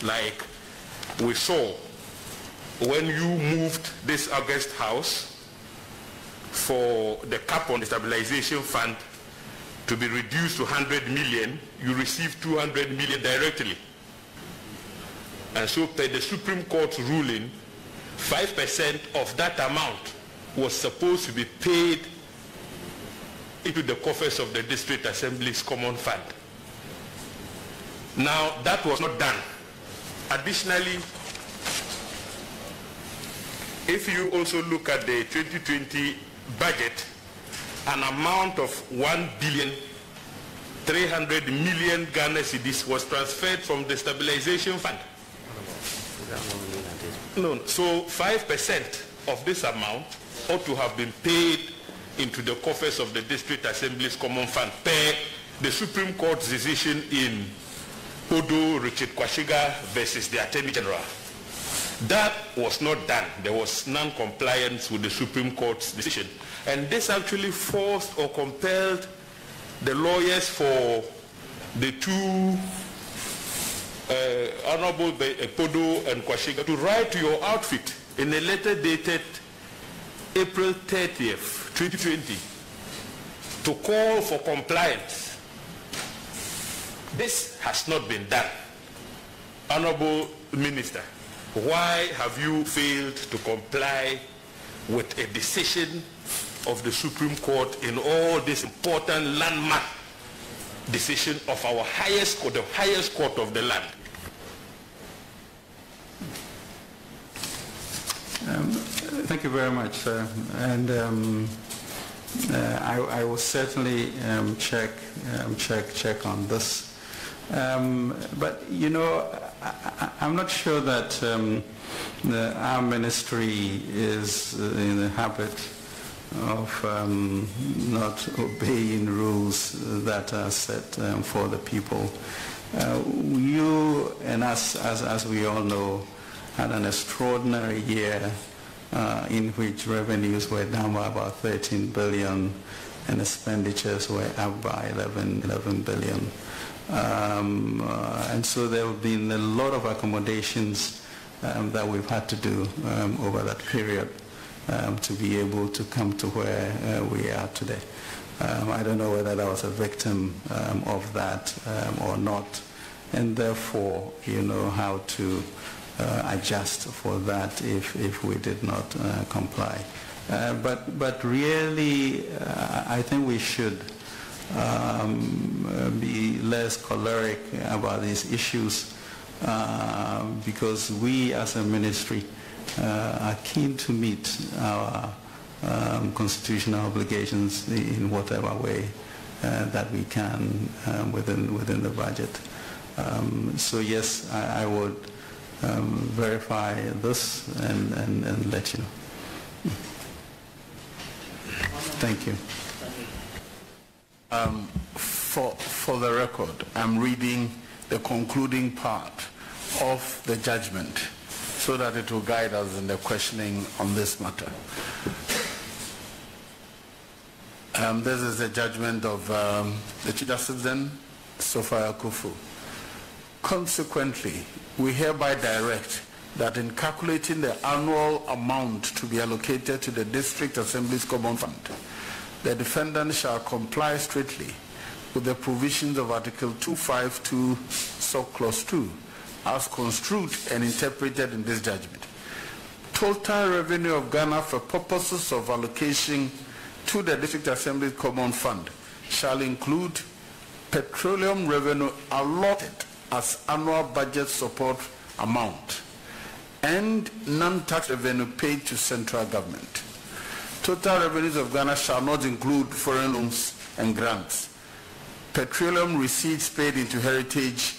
Speaker 6: like we saw when you moved this August House for the cap on the Stabilization Fund to be reduced to 100 million, you received 200 million directly. And so per the Supreme Court's ruling, 5% of that amount was supposed to be paid into the coffers of the District Assembly's Common Fund. Now, that was not done. Additionally, if you also look at the 2020 budget, an amount of 1,300 million Ghana cedis was transferred from the Stabilization Fund. No, so 5% of this amount ought to have been paid into the coffers of the District Assembly's Common Fund per the Supreme Court's decision in Podo Richard Kwashiga versus the Attorney General. That was not done. There was non-compliance with the Supreme Court's decision. And this actually forced or compelled the lawyers for the two Honorable Podo and Kwashiga to write to your outfit in a letter dated April 30th, 2020, to call for compliance. This has not been done. Honorable Minister, why have you failed to comply with a decision of the Supreme Court in all this important landmark decision of our highest court, the highest court of the land?
Speaker 2: Thank you very much, sir. And I will certainly check on this. But you know, I'm not sure that our ministry is in the habit of not obeying rules that are set for the people. You and us, as we all know, had an extraordinary year in which revenues were down by about 13 billion and expenditures were up by 11 billion. And so there have been a lot of accommodations that we've had to do over that period to be able to come to where we are today. I don't know whether I was a victim of that or not, and therefore, you know, how to adjust for that if we did not comply. But really, I think we should be less choleric about these issues because we as a ministry are keen to meet our constitutional obligations in whatever way that we can within the budget. So yes, I would verify this and let you know. Thank you.
Speaker 1: For the record, I'm reading the concluding part of the judgment so that it will guide us in the questioning on this matter. This is the judgment of the Chief Justice then, Sophia Kufu. Consequently, we hereby direct that in calculating the annual amount to be allocated to the District Assembly's Common Fund, the defendant shall comply strictly with the provisions of Article 252, Subclause 2, as construed and interpreted in this judgment. Total revenue of Ghana for purposes of allocation to the District Assembly's Common Fund shall include petroleum revenue allotted as annual budget support amount and non-tax revenue paid to central government. Total revenues of Ghana shall not include foreign loans and grants. petroleum receipts paid into Heritage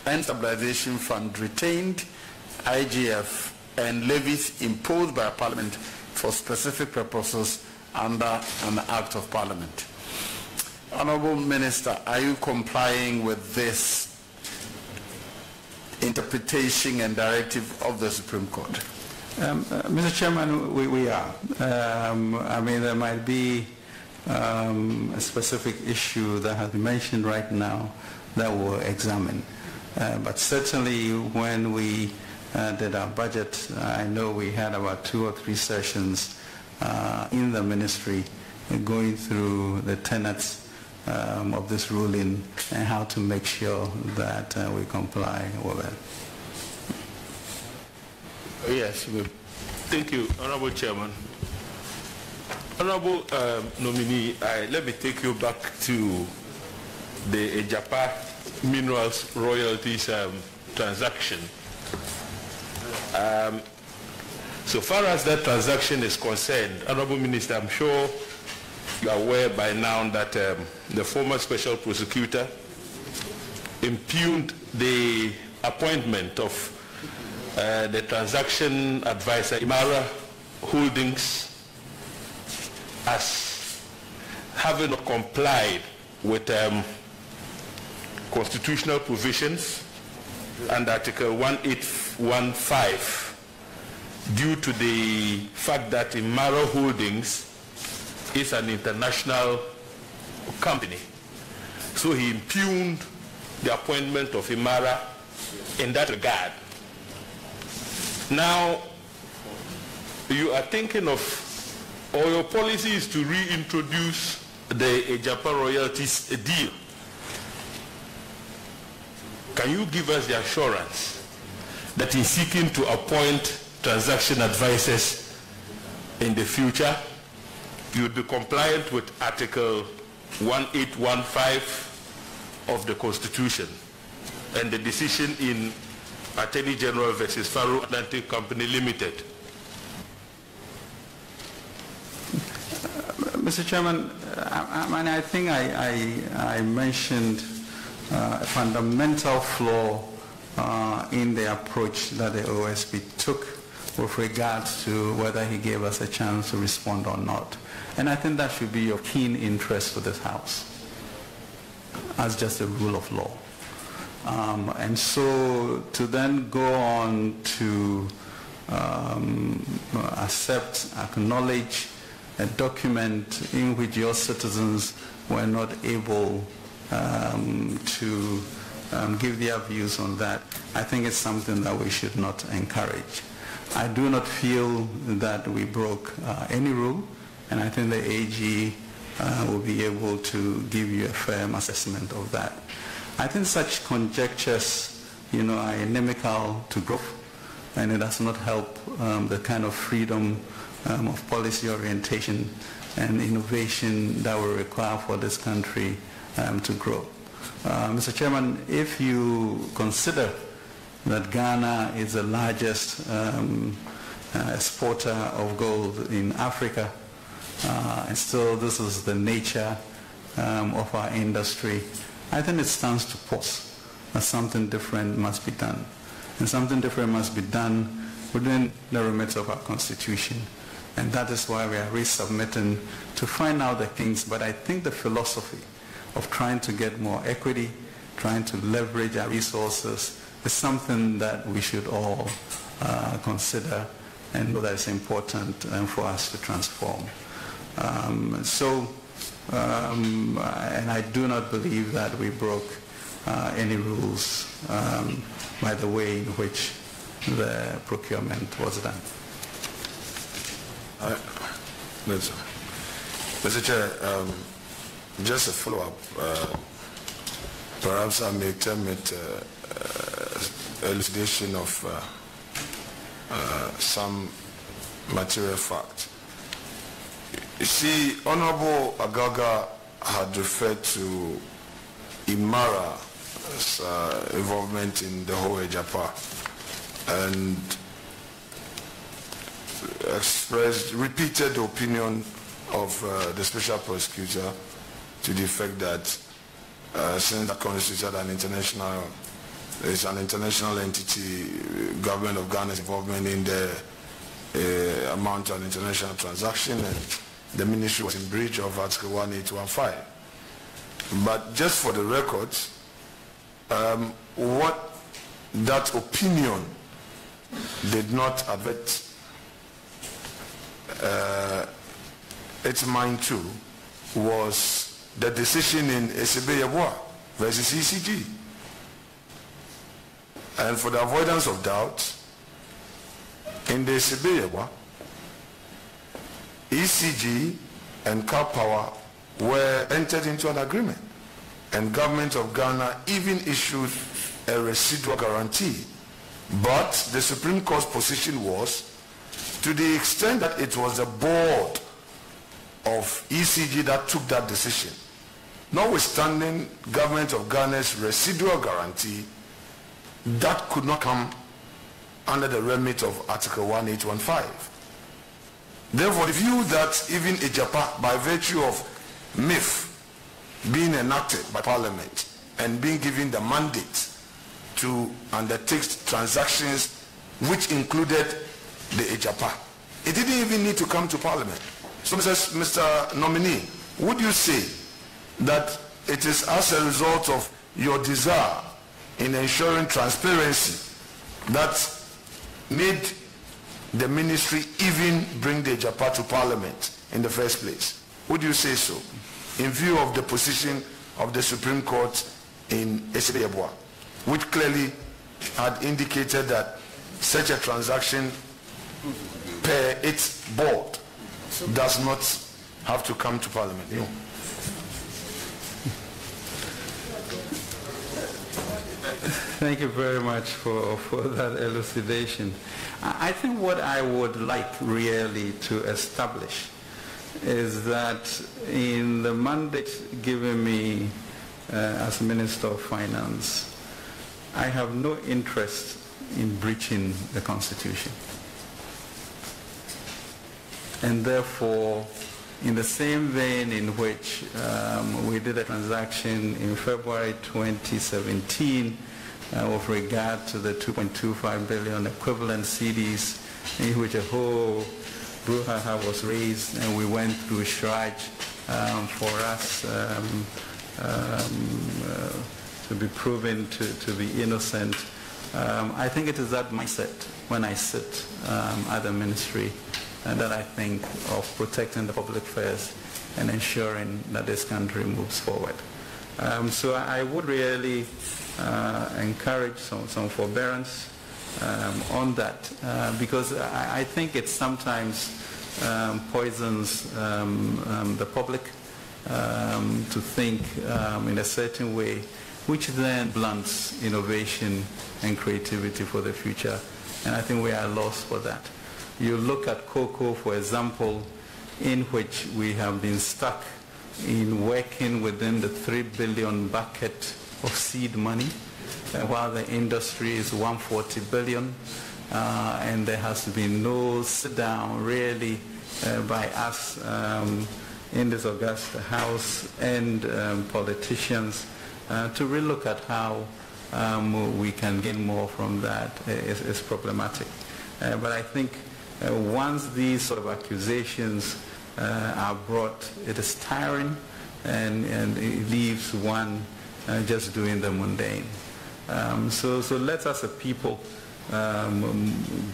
Speaker 1: and Stabilization Fund retained, IGF, and levies imposed by Parliament for specific purposes under an Act of Parliament. Honourable Minister, are you complying with this interpretation and directive of the Supreme Court?
Speaker 2: Mr. Chairman, we are. I mean, there might be a specific issue that has been mentioned right now that we'll examine. But certainly when we did our budget, I know we had about 2 or 3 sessions in the ministry going through the tenets of this ruling and how to make sure that we comply with it.
Speaker 1: Yes.
Speaker 6: Thank you, Honorable Chairman. Honorable nominee, let me take you back to the Ejapa Minerals Royalties transaction. So far as that transaction is concerned, Honorable Minister, I'm sure you are aware by now that the former special prosecutor impugned the appointment of the transaction advisor, Imara Holdings, as having not complied with constitutional provisions and Article 1815 due to the fact that Imara Holdings is an international company. So he impugned the appointment of Imara in that regard. Now, you are thinking of, or your policy is to reintroduce the Ejapa royalties deal. Can you give us the assurance that in seeking to appoint transaction advisors in the future, you would be compliant with Article 1815 of the Constitution and the decision in Attorney General versus Faro Atlantic Company Limited?
Speaker 2: Mr. Chairman, I think I mentioned a fundamental flaw in the approach that the OSP took with regards to whether he gave us a chance to respond or not. And I think that should be of keen interest for this House as just a rule of law. And so to then go on to accept, acknowledge a document in which your citizens were not able to give their views on that, I think it's something that we should not encourage. I do not feel that we broke any rule, and I think the AG will be able to give you a firm assessment of that. I think such conjectures, are inimical to growth, and it does not help the kind of freedom of policy orientation and innovation that will require for this country to grow. Mr. Chairman, if you consider that Ghana is the largest exporter of gold in Africa, and still this is the nature of our industry, I think it stands to pause that something different must be done. And something different must be done within the remits of our Constitution. And that is why we are resubmitting to find out the things. But I think the philosophy of trying to get more equity, trying to leverage our resources, is something that we should all consider and know that it's important for us to transform. And I do not believe that we broke any rules by the way in which the procurement was done.
Speaker 4: Mr. Chair, just a follow-up. Perhaps I may term it elucidation of some material fact. You see, Honorable Agaga had referred to Imara's involvement in the whole Ejapa and repeated the opinion of the special prosecutor to the effect that
Speaker 3: since that constituted an international, it's an international entity, government of Ghana's involvement in the amount of international transaction, and the ministry was in breach of Article 1815. But just for the records, what that opinion did not avert its mind to was the decision in Esebe versus ECG. And for the avoidance of doubt, in the Esebe ECG and Cal Power were entered into an agreement, and government of Ghana even issued a residual guarantee. But the Supreme Court's position was, to the extent that it was the board of ECG that took that decision, notwithstanding government of Ghana's residual guarantee, that could not come under the remit of Article 1815. Therefore, the view that even Ejapa, by virtue of MIF being enacted by Parliament and being given the mandate to undertake transactions which included the Ejapa, it didn't even need to come to Parliament. So, Mr. Nominee, would you say that it is as a result of your desire in ensuring transparency that made the ministry even bring the Ejapa to Parliament in the first place? Would you say so, in view of the position of the Supreme Court in Esebe, which clearly had indicated that such a transaction per its board does not have to come to Parliament? No.
Speaker 2: Thank you very much for that elucidation. I think what I would like really to establish is that in the mandate given me as Minister of Finance, I have no interest in breaching the Constitution. And therefore, in the same vein in which we did a transaction in February 2017 with regard to the 2.25 billion equivalent CDs, in which a whole brouhaha was raised, and we went through Shraj for us to be proven to be innocent. I think it is that mindset when I sit at the ministry that I think of protecting the public first and ensuring that this country moves forward. So I would really encourage some forbearance on that, because I think it sometimes poisons the public to think in a certain way, which then blunts innovation and creativity for the future. And I think we are lost for that. You look at cocoa, for example, in which we have been stuck in working within the 3 billion bucket of seed money, while the industry is 140 billion, and there has been no sit down really by us in this august house and politicians to really look at how we can gain more from that. Is problematic. But I think once these sort of accusations are brought, it is tiring, and it leaves one just doing the mundane. So let us as a people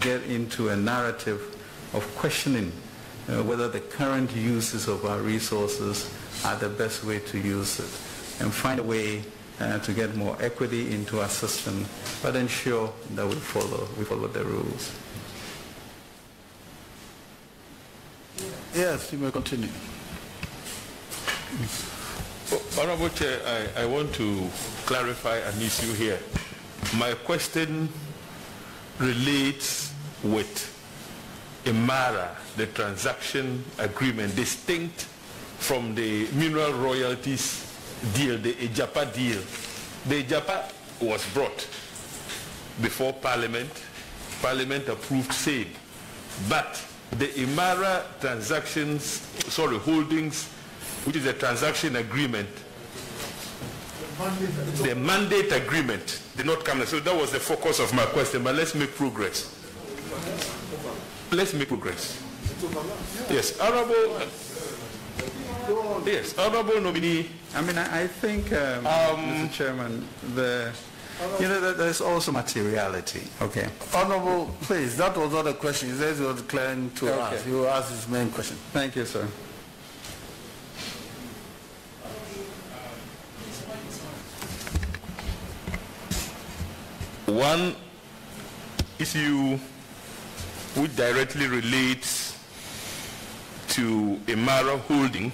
Speaker 2: get into a narrative of questioning whether the current uses of our resources are the best way to use it, and find a way to get more equity into our system, but ensure that we follow the rules.
Speaker 1: Yes, you may continue.
Speaker 6: Honorable Chair, I want to clarify an issue here. My question relates with IMARA, the transaction agreement, distinct from the mineral royalties deal, the Ejapa deal. The Ejapa was brought before Parliament. Parliament approved same. But the IMARA holdings, which is a transaction agreement, The mandate agreement did not come. So that was the focus of my question, but let's make progress. Let's make progress. Yes, honorable nominee.
Speaker 2: I mean, I think, Mr. Chairman, there's also materiality. Okay.
Speaker 1: Honorable, please, that was not a question. He says he was declaring to ask. He will ask his main question.
Speaker 2: Thank you, sir.
Speaker 6: One issue which directly relates to Imara Holding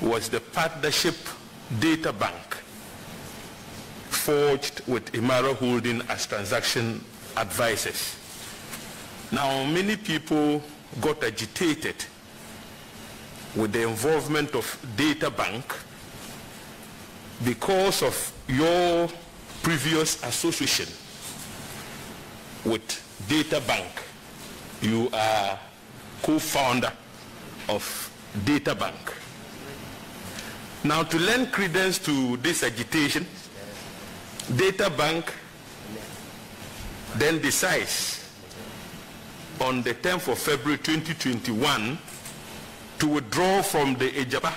Speaker 6: was the partnership data bank forged with Imara Holding as transaction advisors. Now, many people got agitated with the involvement of data bank because of your previous association with data bank. You are co-founder of data bank. Now, to lend credence to this agitation, data bank then decides on the 10th of February 2021 to withdraw from the Ejapa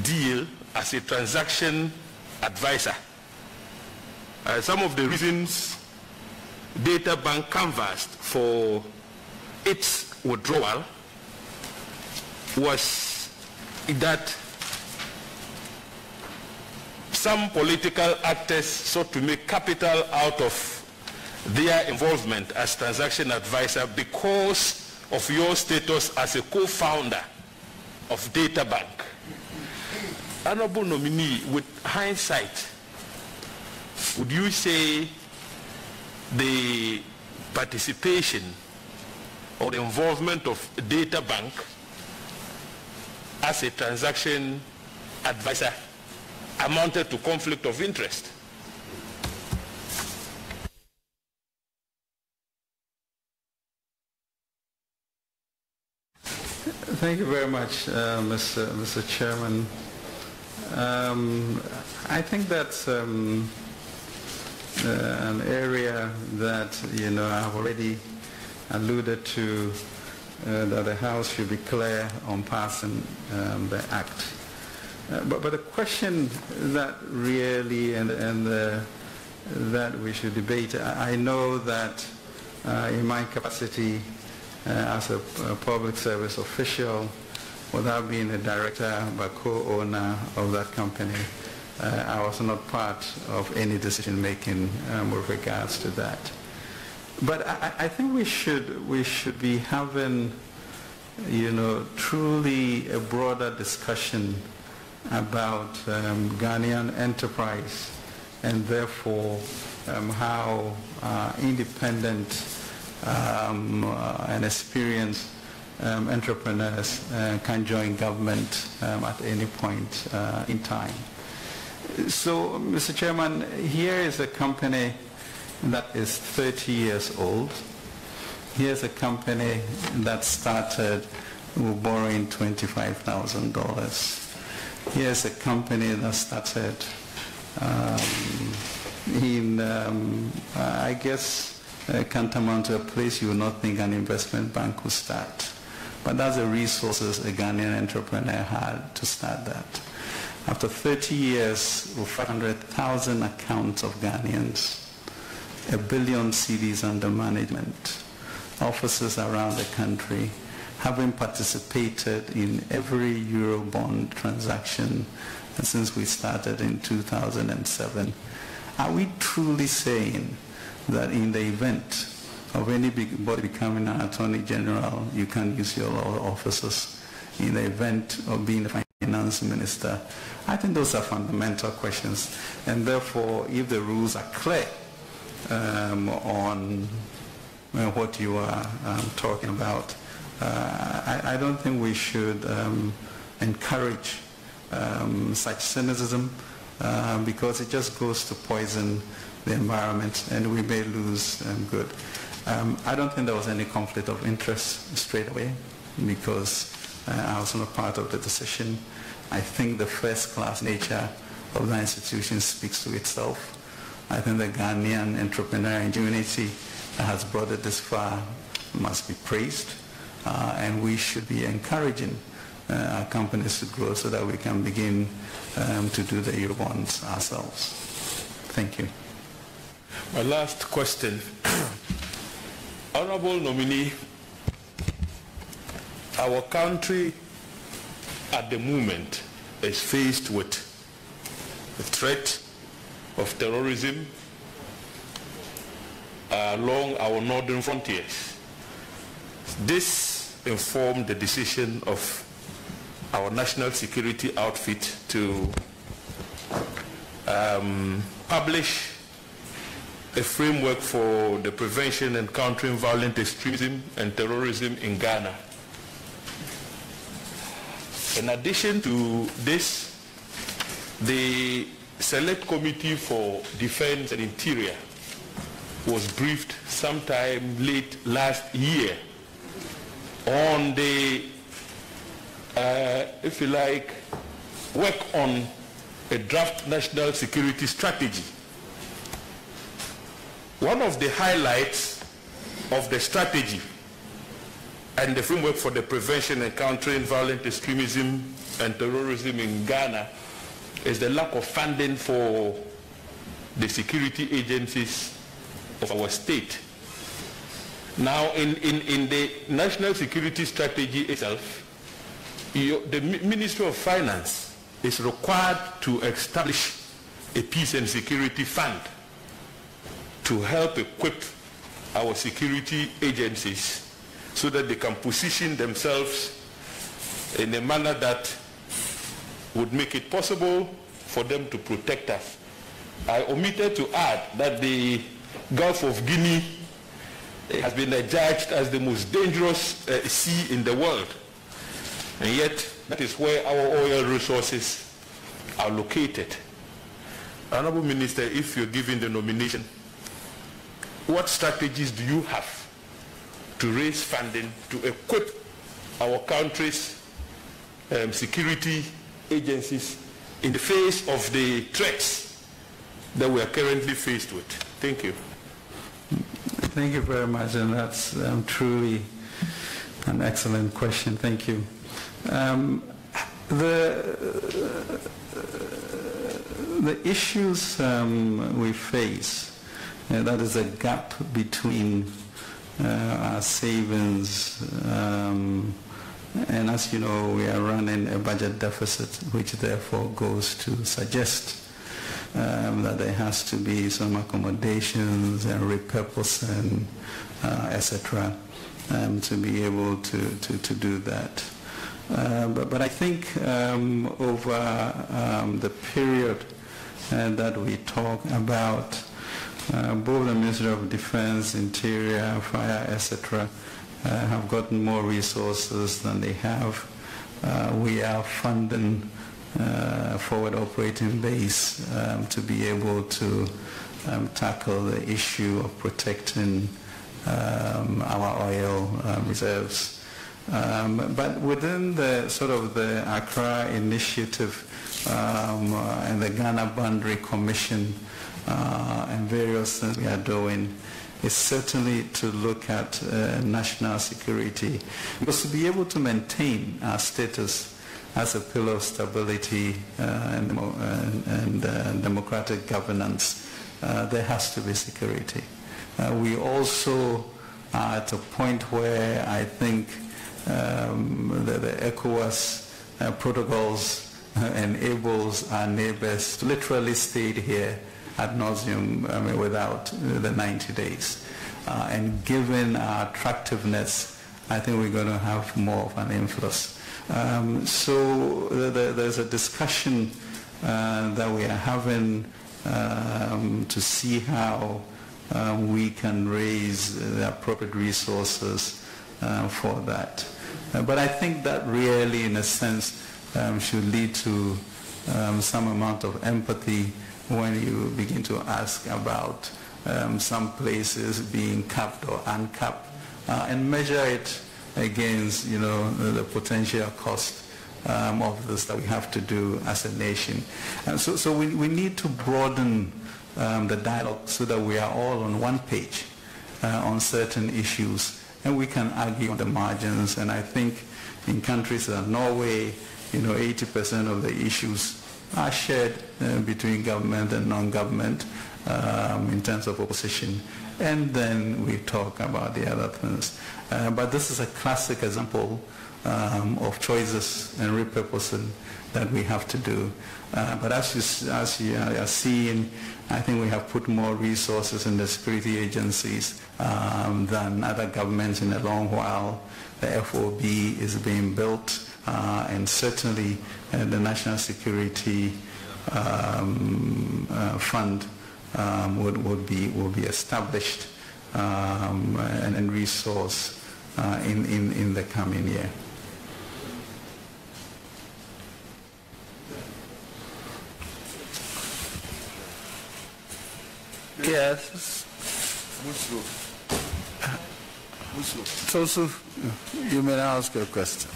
Speaker 6: deal as a transaction advisor. Some of the reasons data bank canvassed for its withdrawal was that some political actors sought to make capital out of their involvement as transaction advisor because of your status as a co-founder of data bank. Honorable nominee, with hindsight, would you say the participation or the involvement of data bank as a transaction advisor amounted to conflict of interest?
Speaker 2: Thank you very much, Mr. Chairman. I think that's an area that, I've already alluded to, that the House should be clear on passing the Act. But the question that really that we should debate, I know that in my capacity as a public service official, without being a director but co-owner of that company, I was not part of any decision making with regards to that. But I think we should be having, truly a broader discussion about Ghanaian enterprise, and therefore how independent and experienced entrepreneurs can join government at any point in time. So, Mr. Chairman, here is a company that is 30 years old. Here's a company that started with borrowing $25,000. Here's a company that started I guess, tantamount to a place you would not think an investment bank would start. But that's the resources a Ghanaian entrepreneur had to start that. After 30 years with 500,000 accounts of Ghanaians, 1 billion cedis under management, offices around the country, having participated in every Eurobond transaction since we started in 2007, are we truly saying that in the event of anybody becoming an attorney general, you can use your offices? In the event of being a finance minister, I think those are fundamental questions. And therefore, if the rules are clear on what you are talking about, I don't think we should encourage such cynicism because it just goes to poison the environment and we may lose good. I don't think there was any conflict of interest straight away because I was not part of the decision. I think the first-class nature of the institution speaks to itself. I think the Ghanaian entrepreneurial ingenuity that has brought it this far must be praised, and we should be encouraging our companies to grow so that we can begin to do the Eurobonds ourselves. Thank you.
Speaker 6: My last question. Honorable nominee, our country at the moment is faced with the threat of terrorism along our northern frontiers. This informed the decision of our national security outfit to publish a framework for the prevention and countering violent extremism and terrorism in Ghana. In addition to this, the Select Committee for Defense and Interior was briefed sometime late last year on the, if you like, work on a draft national security strategy. One of the highlights of the strategy and the framework for the prevention and countering violent extremism and terrorism in Ghana is the lack of funding for the security agencies of our state. Now, in the national security strategy itself, the Ministry of Finance is required to establish a peace and security fund to help equip our security agencies so that they can position themselves in a manner that would make it possible for them to protect us. I omitted to add that the Gulf of Guinea has been adjudged as the most dangerous sea in the world, and yet that is where our oil resources are located. Honorable Minister, if you're given the nomination, what strategies do you have to raise funding to equip our country's security agencies in the face of the threats that we are currently faced with? Thank you.
Speaker 2: Thank you very much, and that's truly an excellent question. Thank you. The issues we face, that is a gap between our savings, and as you know, we are running a budget deficit, which therefore goes to suggest that there has to be some accommodations and repurposing, etc., to be able to do that. But I think over the period that we talk about, both the Ministry of Defense, Interior, Fire, etc., have gotten more resources than they have. We are funding forward operating base to be able to tackle the issue of protecting our oil reserves. But within the sort of the Accra Initiative and the Ghana Boundary Commission and various things we are doing is certainly to look at national security, because to be able to maintain our status as a pillar of stability and democratic governance, there has to be security. We also are at a point where I think the ECOWAS protocols enables our neighbors to literally stay here ad nauseum without the 90 days. And given our attractiveness, I think we're going to have more of an influence. So there's a discussion that we are having to see how we can raise the appropriate resources for that. But I think that really, in a sense, should lead to some amount of empathy when you begin to ask about some places being capped or uncapped, and measure it against, the potential cost of this that we have to do as a nation. So we need to broaden the dialogue so that we are all on one page on certain issues, and we can argue on the margins. And I think in countries like Norway, 80% of the issues are shared between government and non-government in terms of opposition, and then we talk about the other things. But this is a classic example of choices and repurposing that we have to do. But as you are seeing, I think we have put more resources in the security agencies than other governments in a long while. The FOB is being built, and certainly the National Security Fund will be established and resourced in the coming year.
Speaker 1: Yes. So, you may ask your question.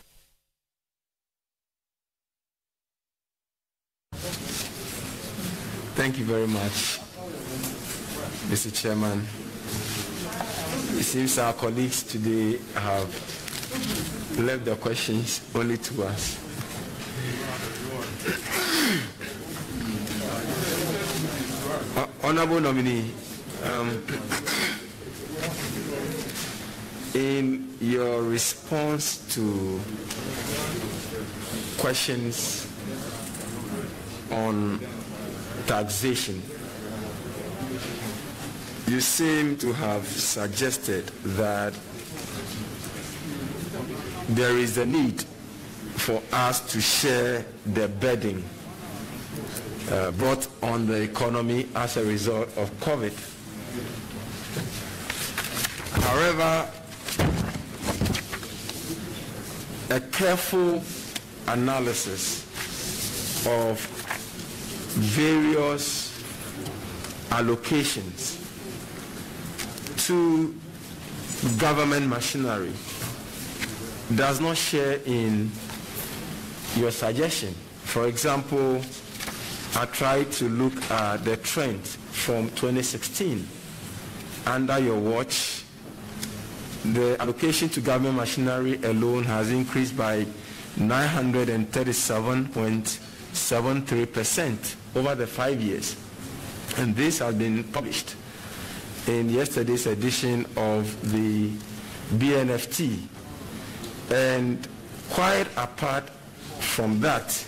Speaker 4: Thank you very much, Mr. Chairman. It seems our colleagues today have left their questions only to us. Honorable nominee, in your response to questions on taxation, you seem to have suggested that there is a need for us to share the burden brought on the economy as a result of COVID. However, a careful analysis of various allocations to government machinery does not share in your suggestion. For example, I tried to look at the trend from 2016. Under your watch, the allocation to government machinery alone has increased by 937.73% over the 5 years. And this has been published in yesterday's edition of the BNFT. And quite apart from that,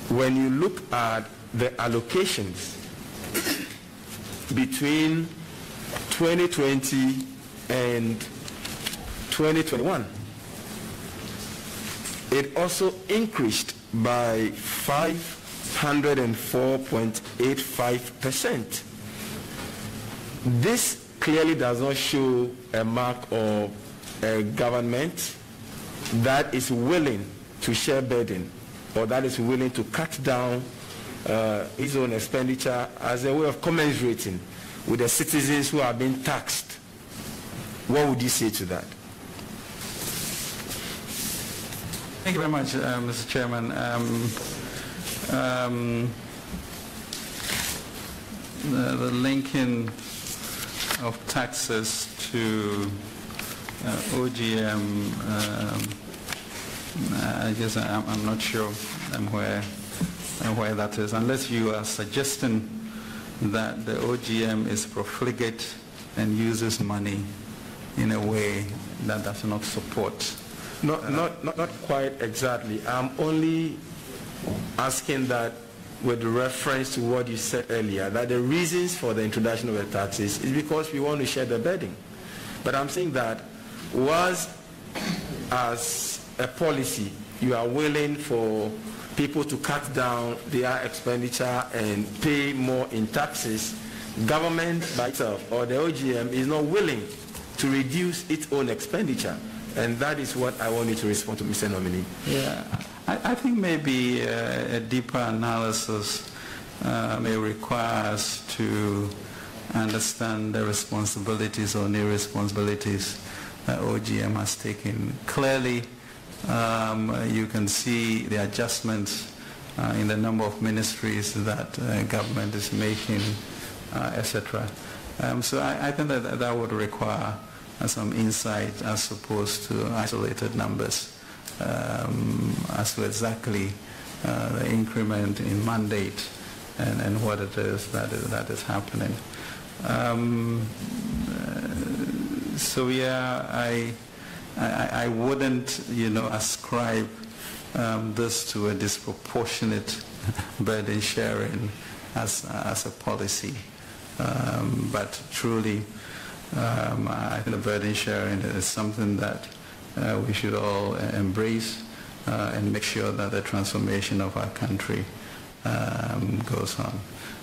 Speaker 4: when you look at the allocations between 2020 and 2021, it also increased by 504.85%. This clearly does not show a mark of a government that is willing to share burden, or that is willing to cut down its own expenditure as a way of commensurating with the citizens who are being taxed. What would you say to that?
Speaker 2: Thank you very much, Mr. Chairman. The linking of taxes to OGM, I guess I'm not sure where that is, unless you are suggesting that the OGM is profligate and uses money in a way that does not support.
Speaker 4: Not quite exactly. I'm only asking that with reference to what you said earlier, that the reasons for the introduction of the taxes is because we want to share the burden. But I'm saying that was, as a policy, you are willing for people to cut down their expenditure and pay more in taxes, government by itself or the OGM is not willing to reduce its own expenditure. And that is what I want you to respond to, Mr. Nominee.
Speaker 2: Yeah, I think maybe a deeper analysis may require us to understand the responsibilities or new responsibilities that OGM has taken. Clearly, you can see the adjustments in the number of ministries that government is making, etc. So I think that would require some insight as opposed to isolated numbers as to exactly the increment in mandate and what it is that is happening. So yeah, I wouldn't, ascribe this to a disproportionate burden sharing as a policy, but truly, I think the burden sharing is something that we should all embrace and make sure that the transformation of our country goes on.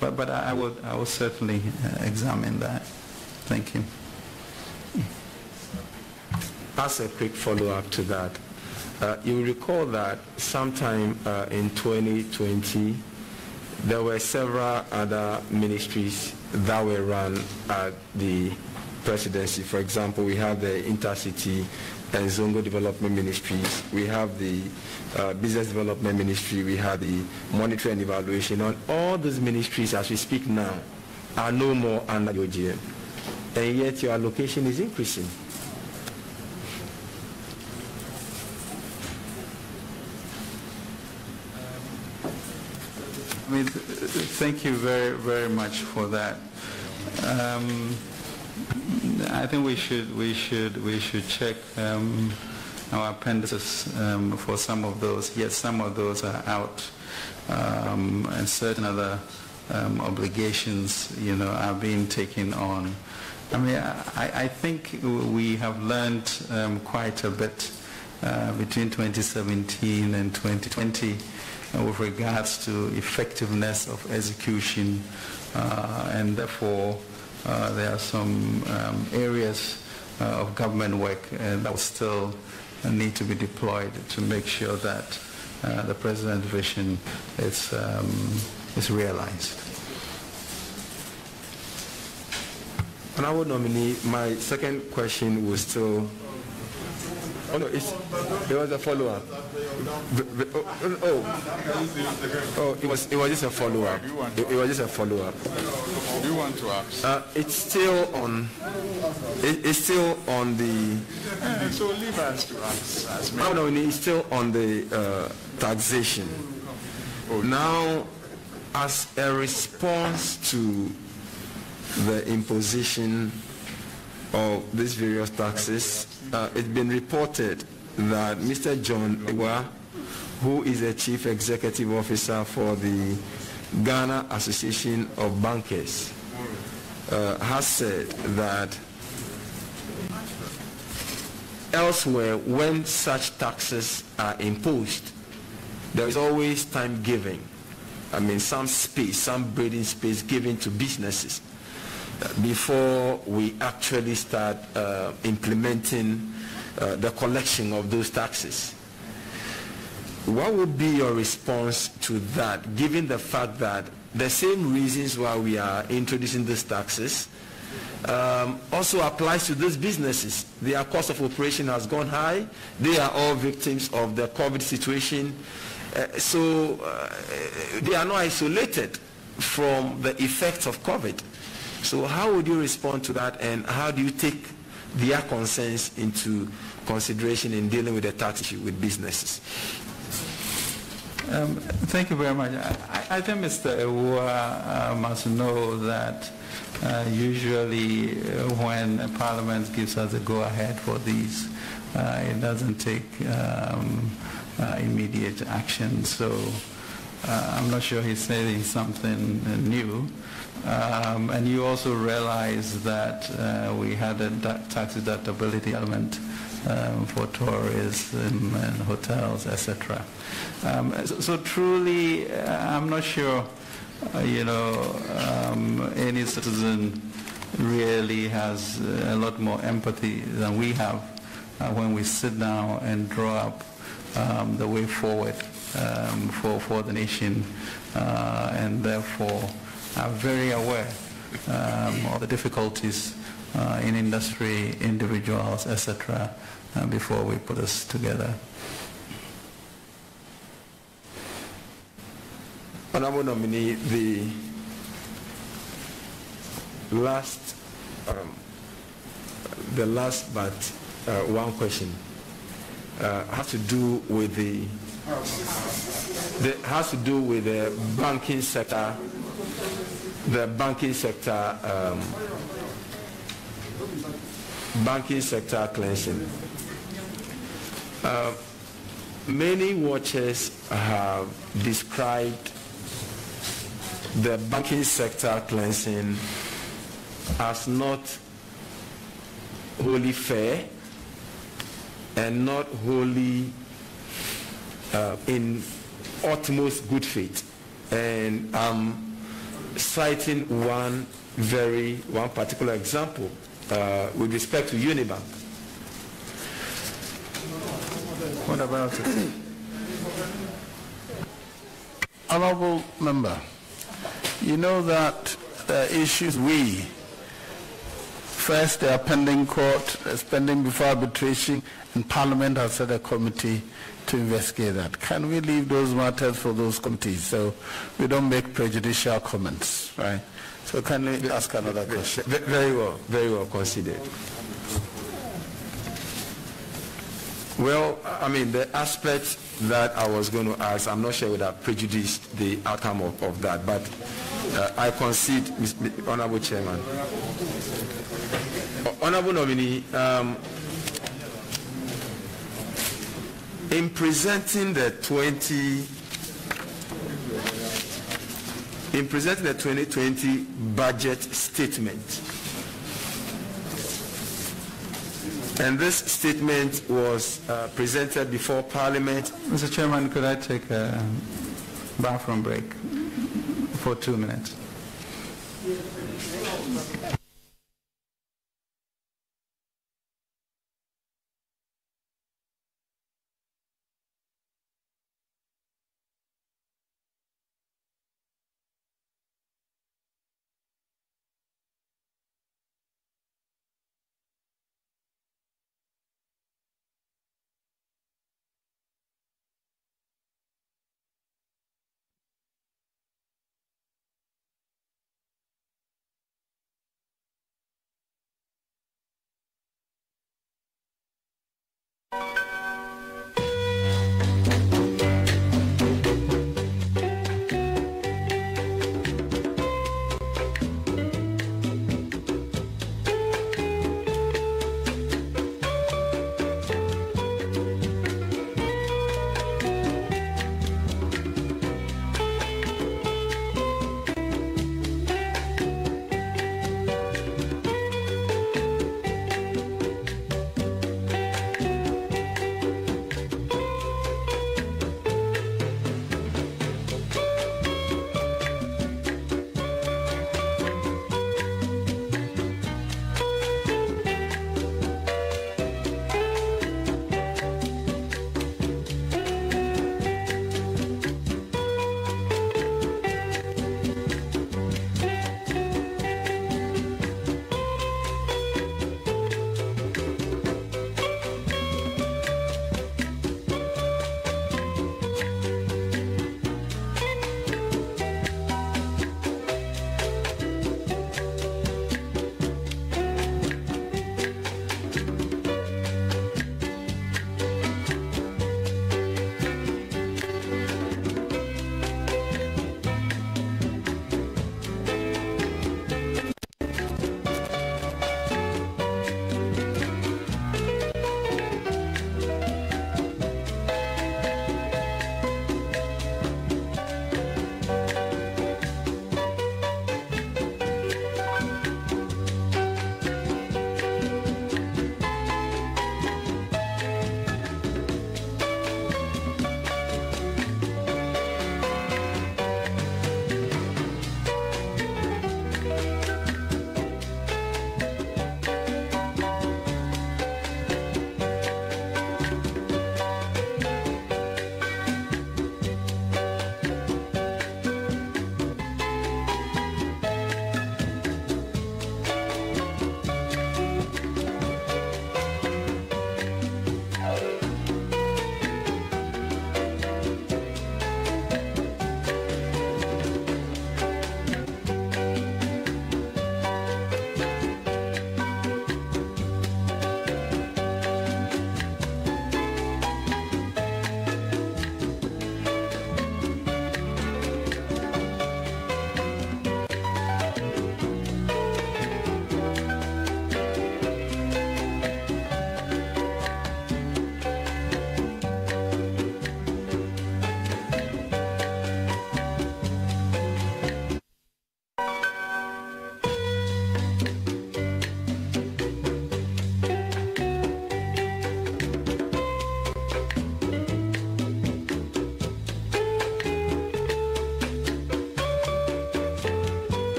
Speaker 2: But I would certainly examine that. Thank you.
Speaker 4: As a quick follow-up to that, you will recall that sometime in 2020, there were several other ministries that were run at the presidency. For example, we have the Intercity and Zongo Development Ministries, we have the Business Development Ministry, we have the Monitoring and Evaluation. And all those ministries, as we speak now, are no more under your GM. And yet your allocation is increasing.
Speaker 2: Thank you very, very much for that. I think we should check our appendices for some of those. Yes, some of those are out, and certain other obligations, are being taken on. I mean, I think we have learned quite a bit between 2017 and 2020 with regards to effectiveness of execution, and therefore there are some areas of government work that will still need to be deployed to make sure that the President's vision is realized.
Speaker 4: Honorable nominee, my second question was still. Oh no, it was a follow-up. It was just a follow-up. It was just a follow-up.
Speaker 5: Do you want to ask?
Speaker 4: It's still on. It's still on the.
Speaker 5: So leave us to ask.
Speaker 4: No, it's still on the taxation. Now, as a response to the imposition of these various taxes, it's been reported that Mr. John Ewa, who is the Chief Executive Officer for the Ghana Association of Bankers, has said that elsewhere, when such taxes are imposed, there is always time given. I mean, some space, some breathing space given to businesses before we actually start implementing the collection of those taxes. What would be your response to that, given the fact that the same reasons why we are introducing these taxes also applies to those businesses? Their cost of operation has gone high. They are all victims of the COVID situation. So they are not isolated from the effects of COVID. So how would you respond to that, and how do you take their concerns into consideration in dealing with the tax issue with businesses?
Speaker 2: Thank you very much. I think Mr. Ewa must know that usually when Parliament gives us a go-ahead for these, it doesn't take immediate action. So I'm not sure he's saying something new. And you also realize that we had a tax deductibility element for tourism and hotels, etc. So truly, I'm not sure, any citizen really has a lot more empathy than we have when we sit down and draw up the way forward for the nation, and therefore are very aware all the difficulties in industry, individuals, etc., before we put us together.
Speaker 4: Honorable nominee, the last but one question has to do with the banking sector, banking sector cleansing. Many watchers have described the banking sector cleansing as not wholly fair and not wholly in utmost good faith. And I'm citing one particular example with respect to Unibank.
Speaker 2: What about it?
Speaker 1: Honorable member, you know that the issues first they are pending court, it's pending before arbitration, and Parliament has set a committee to investigate that. Can we leave those matters for those committees so we don't make prejudicial comments, right? So can we ask another question?
Speaker 4: Very well considered. Well, I mean, the aspect that I was going to ask, I'm not sure would have prejudiced the outcome of that, but I concede, Honorable Chairman. Honorable nominee, in presenting the 2020 budget statement, and this statement was presented before Parliament.
Speaker 2: Mr. Chairman, could I take a bathroom break for 2 minutes?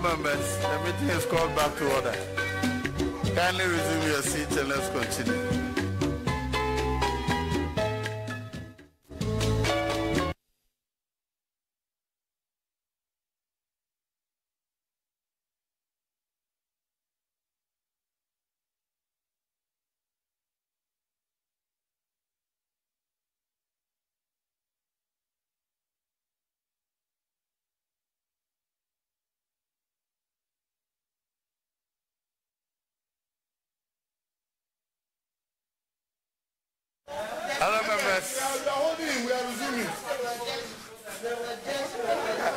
Speaker 1: members, the meeting is called back to order. Kindly resume your seats and let's continue. Hello, members. We are resuming.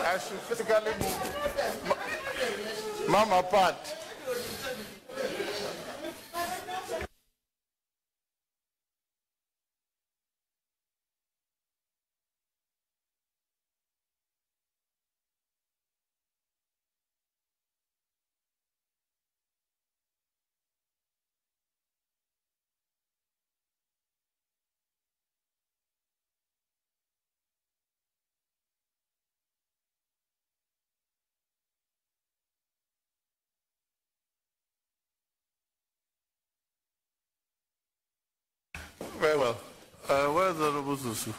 Speaker 1: I should physically move. Mama apart. Very well. Where's the Honorable Susu?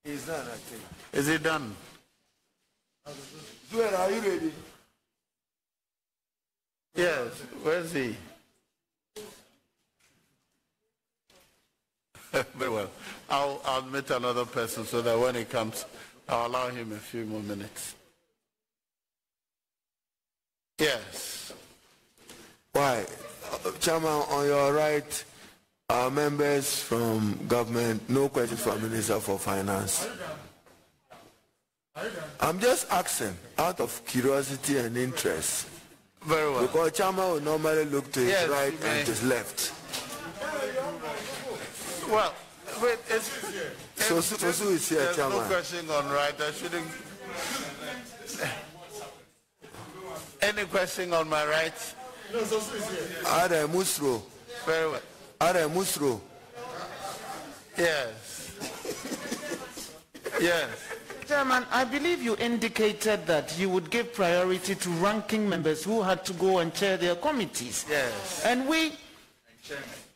Speaker 3: He's done, I think.
Speaker 1: Is he done?
Speaker 3: Where are you ready?
Speaker 1: Yes. Where's he? Very well. I'll meet another person so that when he comes, I'll allow him a few more minutes. Yes.
Speaker 4: Why? Chairman, on your right, our members from government, no questions for Minister for Finance. I'm just asking out of curiosity and interest.
Speaker 1: Very well.
Speaker 4: Because Chairman will normally look to his right and to his left.
Speaker 1: Well, wait,
Speaker 4: So who is here,
Speaker 1: there's
Speaker 4: Chairman?
Speaker 1: no question on right. I shouldn't. Any question on my right?
Speaker 3: No, Sosu is here.
Speaker 4: Ada Musro.
Speaker 1: Very well.
Speaker 4: Ada Musro.
Speaker 1: Yes. Yes.
Speaker 7: Chairman, I believe you indicated that you would give priority to ranking members who had to go and chair their committees.
Speaker 1: Yes.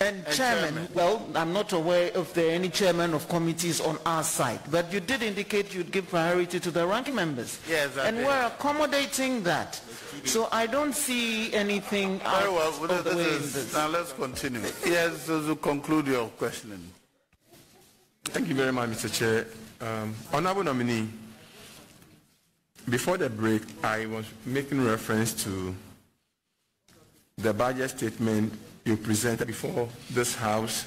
Speaker 7: And chairman, well, I'm not aware if there are any chairman of committees on our side, but you did indicate you'd give priority to the ranking members.
Speaker 1: Yes, I
Speaker 7: and
Speaker 1: did.
Speaker 7: we're accommodating that. So I don't see anything out
Speaker 1: Very well.
Speaker 7: of the way in this.
Speaker 1: Now let's continue. Yes, to conclude your questioning.
Speaker 8: Thank you very much, Mr. Chair. Honorable nominee, before the break, I was making reference to the budget statement you presented before this House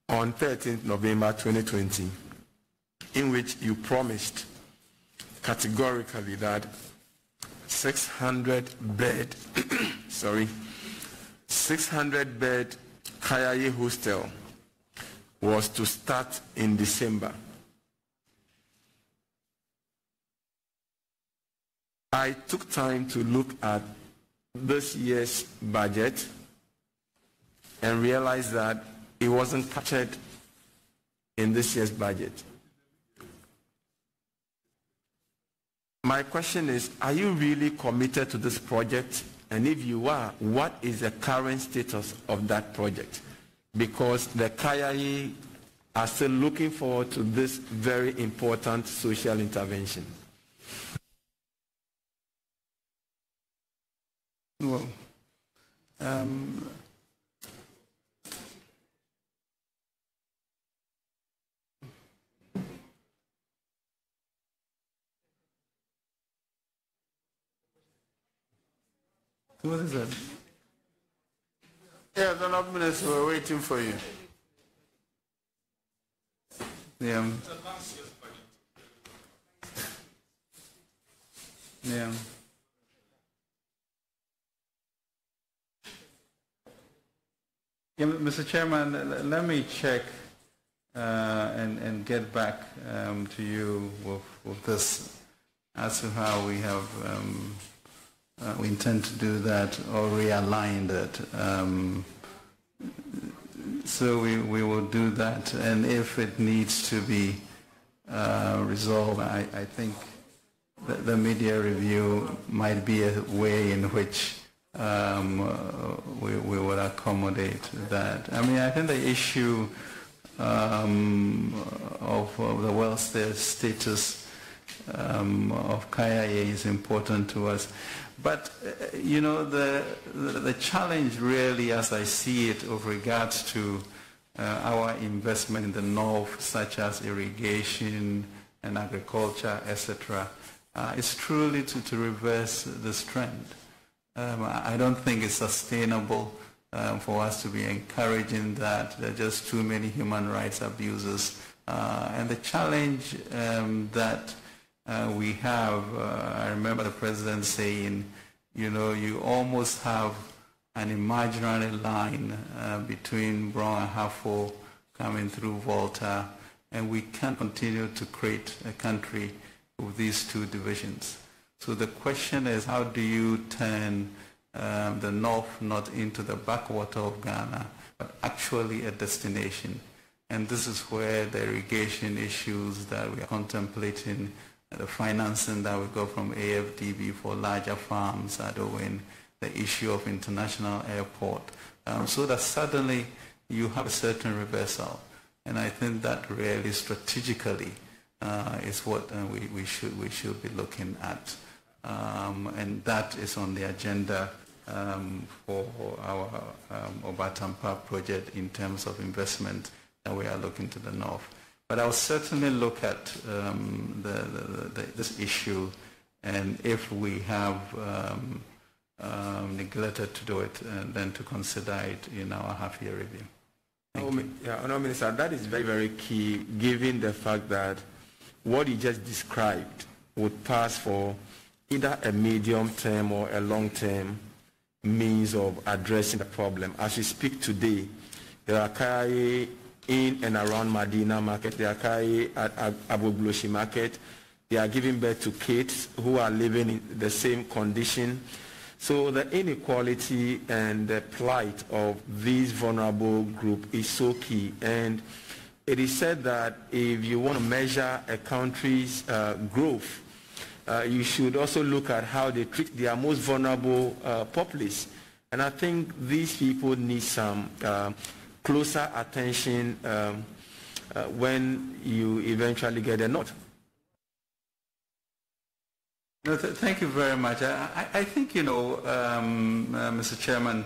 Speaker 8: on 13th November 2020, in which you promised categorically that 600 bed Kayaye hostel was to start in December. I took time to look at this year's budget and realized that it wasn't captured in this year's budget. My question is, are you really committed to this project? And if you are, what is the current status of that project? Because the Kayaye are still looking forward to this very important social intervention.
Speaker 2: Well, what is that?
Speaker 1: Yeah, the Minister, we're waiting for you.
Speaker 2: Yeah. Yeah. Yeah, Mr. Chairman, let me check and get back to you with this as to how we have we intend to do that or realign that. So we will do that, and if it needs to be resolved, I think the media review might be a way in which we would accommodate that. I mean, I think the issue of the welfare status of KIA is important to us. But, you know, the challenge really, as I see it, with regards to our investment in the north, such as irrigation and agriculture, etc., is truly to reverse this trend. I don't think it's sustainable for us to be encouraging that. There are just too many human rights abuses. And the challenge that we have, I remember the president saying, you know, you almost have an imaginary line between Brown and Hartford coming through Volta, and we can't continue to create a country with these two divisions. So the question is, how do you turn the north not into the backwater of Ghana, but actually a destination? And this is where the irrigation issues that we are contemplating, the financing that we got from AFDB for larger farms are doing, the issue of international airport, so that suddenly you have a certain reversal. And I think that really strategically is what we should be looking at. And that is on the agenda for our Obatampa project in terms of investment that we are looking to the north. But I'll certainly look at this issue, and if we have neglected to do it, then to consider it in our half-year review.
Speaker 8: Honourable Minister, that is very, very key, given the fact that what you just described would pass for either a medium-term or a long-term means of addressing the problem. As we speak today, there are KIA in and around Medina Market, there are KIA at Abu Blushi Market. They are giving birth to kids who are living in the same condition. So the inequality and the plight of this vulnerable group is so key. And it is said that if you want to measure a country's growth, you should also look at how they treat their most vulnerable populace. And I think these people need some closer attention when you eventually get a nod.
Speaker 2: No, thank you very much. I think, you know, Mr. Chairman,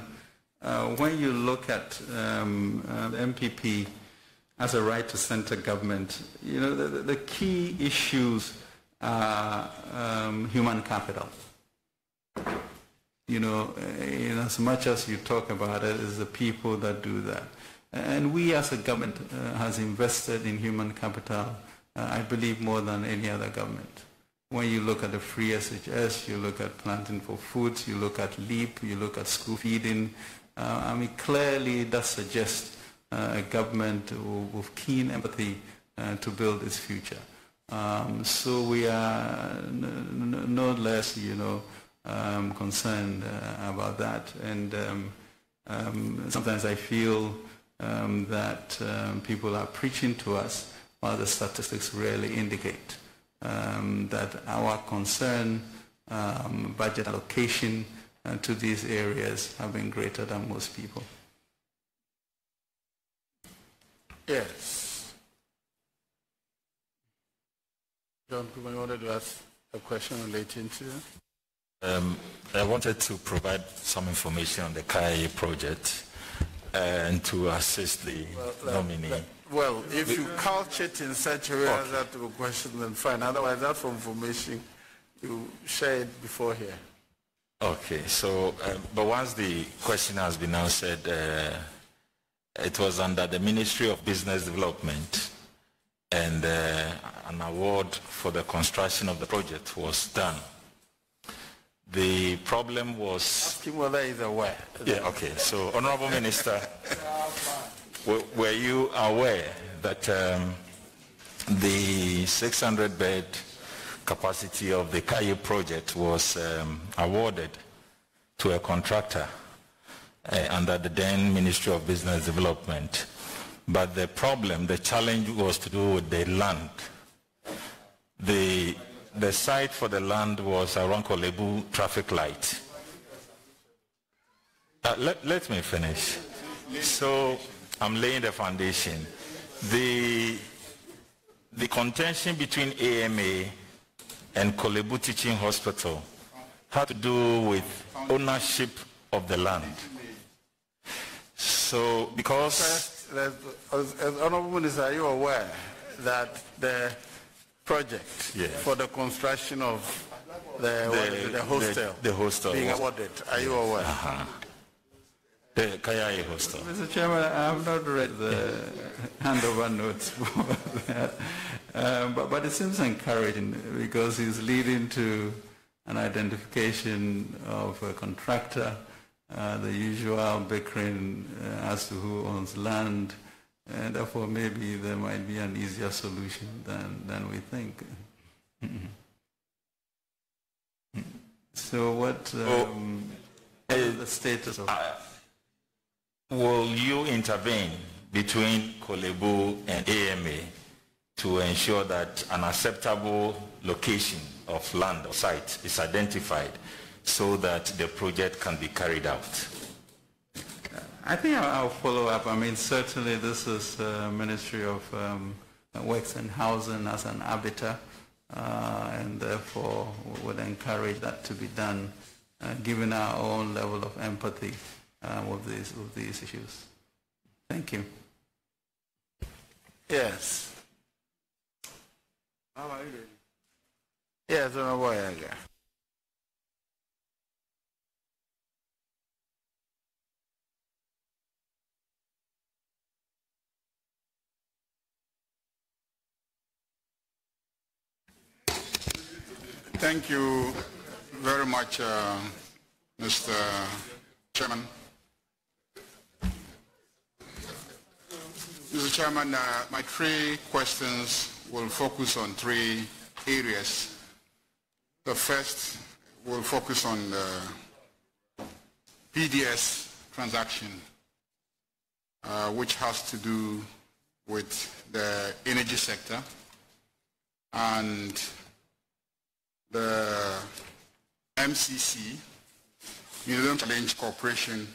Speaker 2: when you look at the MPP as a right to center government, you know, the key issues are human capital. You know, in as much as you talk about it, it's the people that do that. And we as a government has invested in human capital, I believe, more than any other government. When you look at the free SHS, you look at planting for foods, you look at LEAP, you look at school feeding, I mean, clearly that suggests a government with keen empathy to build its future. So we are no less, you know, concerned about that. And sometimes I feel that people are preaching to us while the statistics really indicate that our concern, budget allocation to these areas have been greater than most people.
Speaker 1: Yes. John, you wanted to ask a question relating to?
Speaker 9: I wanted to provide some information on the KIA project and to assist the nominee.
Speaker 1: Well, if you couch it in such a way as that to a question, then fine. Otherwise, that for information, you share it before here.
Speaker 9: Okay, so, but once the question has been answered, it was under the Ministry of Business Development, and an award for the construction of the project was done. The problem was...
Speaker 1: Asking whether he's aware.
Speaker 9: Yeah, okay. So, Honorable Minister, were you aware that the 600-bed capacity of the KIA project was awarded to a contractor under the then Ministry of Business Development? But the problem, the challenge was to do with the land. The the site for the land was around Kolebu traffic light. Let me finish. So I'm laying the foundation. The contention between AMA and Kolebu Teaching Hospital had to do with ownership of the land. So because...
Speaker 2: Honorable Minister, are you aware that the project for the construction of the hostel being awarded, are you aware?
Speaker 9: The Kayai hostel.
Speaker 2: Mr. Chairman, I have not read the handover notes for that, but it seems encouraging because it's leading to an identification of a contractor, the usual bickering as to who owns land, and therefore maybe there might be an easier solution than we think. So what is the status of...
Speaker 9: Will you intervene between Kolebu and AMA to ensure that an acceptable location of land or site is identified so that the project can be carried out?
Speaker 2: I think I'll follow up. I mean, certainly this is Ministry of Works and Housing as an arbiter, and therefore would encourage that to be done, given our own level of empathy with these issues. Thank you.
Speaker 1: Yes. How are you doing? Yes, I'm aware.
Speaker 10: Thank you very much, Mr. Chairman. Mr. Chairman, my three questions will focus on three areas. The first will focus on the PDS transaction, which has to do with the energy sector and the MCC, Millennium Challenge Corporation,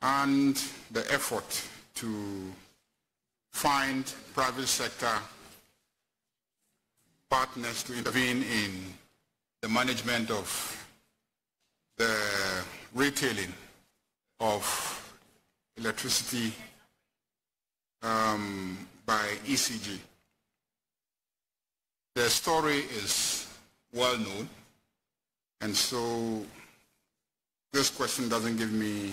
Speaker 10: and the effort to find private sector partners to intervene in the management of the retailing of electricity by ECG. The story is well known, and so this question doesn't give me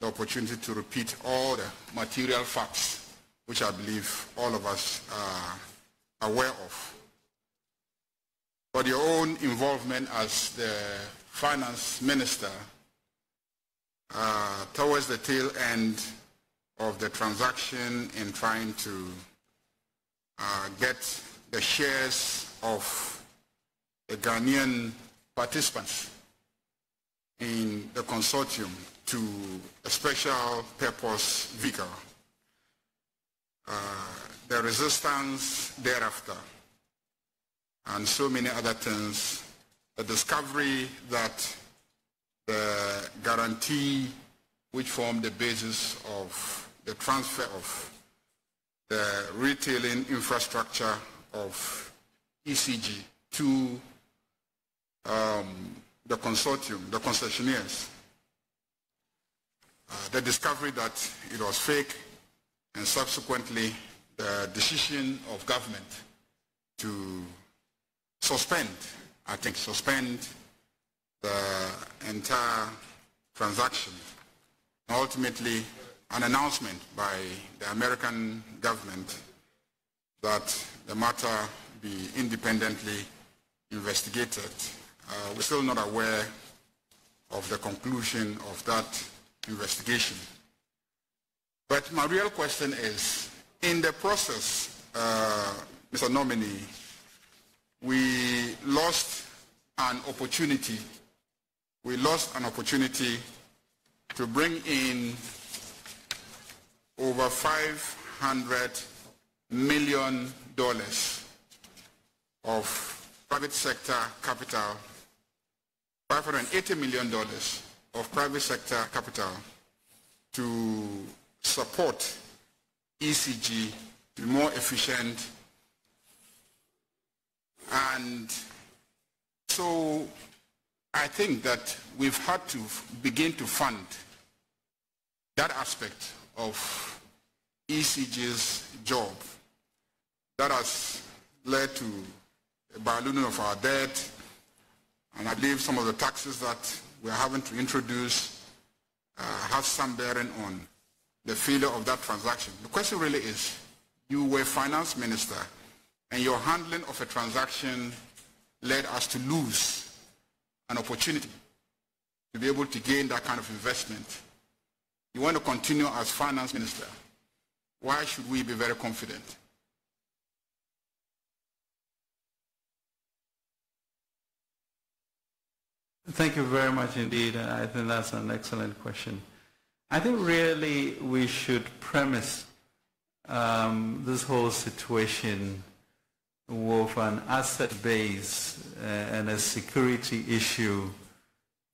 Speaker 10: the opportunity to repeat all the material facts which I believe all of us are aware of. But your own involvement as the finance minister towards the tail end of the transaction in trying to get the shares of the Ghanaian participants in the consortium to a special purpose vehicle. The resistance thereafter, and so many other things, the discovery that the guarantee which formed the basis of the transfer of the retailing infrastructure of ECG to the consortium, the concessionaires, the discovery that it was fake, and subsequently the decision of government to suspend the entire transaction, and ultimately an announcement by the American government that the matter be independently investigated. We're still not aware of the conclusion of that investigation. But my real question is, in the process, Mr. Nominee, we lost an opportunity. We lost an opportunity to bring in over $500 million of private sector capital, $580 million of private sector capital to support ECG to be more efficient. And so I think that we've had to begin to fund that aspect of ECG's job. That has led to a ballooning of our debt, and I believe some of the taxes that we're having to introduce have some bearing on the failure of that transaction. The question really is, you were finance minister, and your handling of a transaction led us to lose an opportunity to be able to gain that kind of investment. You want to continue as finance minister. Why should we be very confident?
Speaker 2: Thank you very much indeed. I think that's an excellent question. I think really we should premise this whole situation with an asset base and a security issue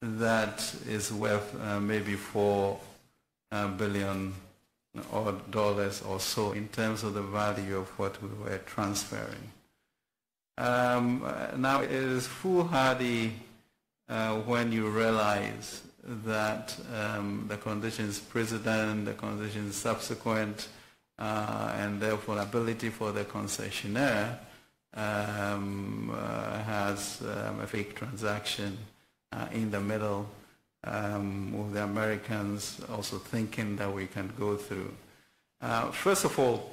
Speaker 2: that is worth maybe $4 billion or dollars or so in terms of the value of what we were transferring. Now it is foolhardy when you realize that the conditions precedent, the conditions subsequent, and therefore ability for the concessionaire has a fake transaction in the middle, with the Americans also thinking that we can go through. First of all,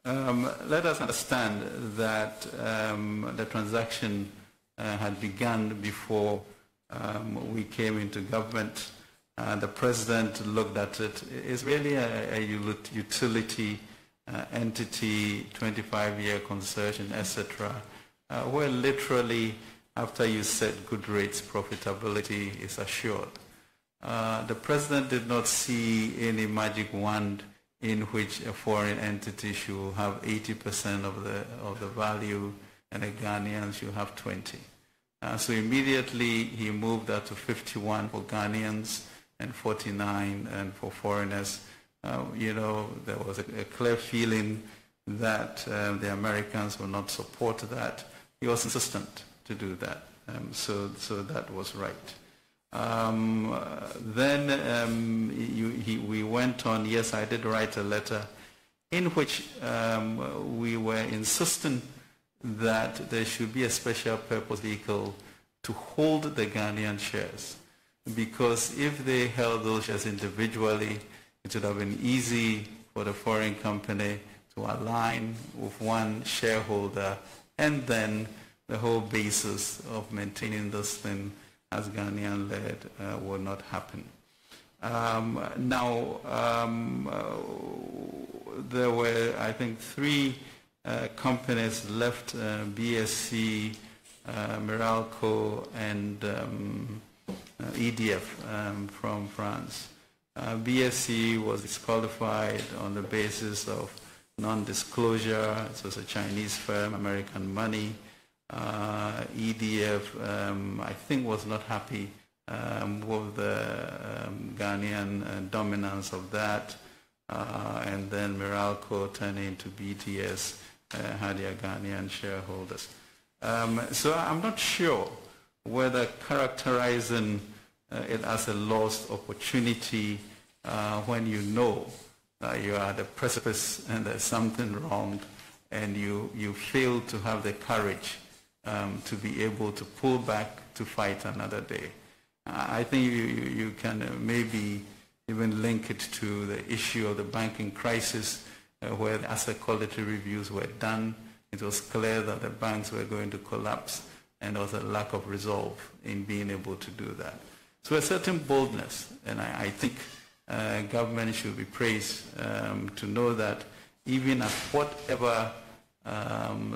Speaker 2: let us understand that the transaction had begun before we came into government. The president looked at it. It's really a utility entity, 25-year concession, etc., where literally after you set good rates, profitability is assured. The president did not see any magic wand in which a foreign entity should have 80% of the value and a Ghanaian should have 20. So immediately he moved that to 51 for Ghanaians and 49 and for foreigners. There was a clear feeling that the Americans would not support that. He was insistent to do that. So that was right. Then we went on. Yes, I did write a letter in which we were insistent that there should be a special purpose vehicle to hold the Ghanaian shares, because if they held those shares individually, it would have been easy for the foreign company to align with one shareholder, and then the whole basis of maintaining this thing as Ghanaian-led would not happen. There were, I think, 3 companies left, BSC, Meralco, and EDF from France. BSC was disqualified on the basis of non-disclosure. It was a Chinese firm, American money. EDF, I think, was not happy with the Ghanaian dominance of that. And then Meralco turning into BTS had their Ghanaian shareholders. So I'm not sure whether characterizing it as a lost opportunity when you know that you are at the precipice and there's something wrong and you fail to have the courage to be able to pull back to fight another day. I think you can maybe even link it to the issue of the banking crisis where the asset quality reviews were done. It was clear that the banks were going to collapse, and there was a lack of resolve in being able to do that. So a certain boldness, and I think government should be praised to know that even at whatever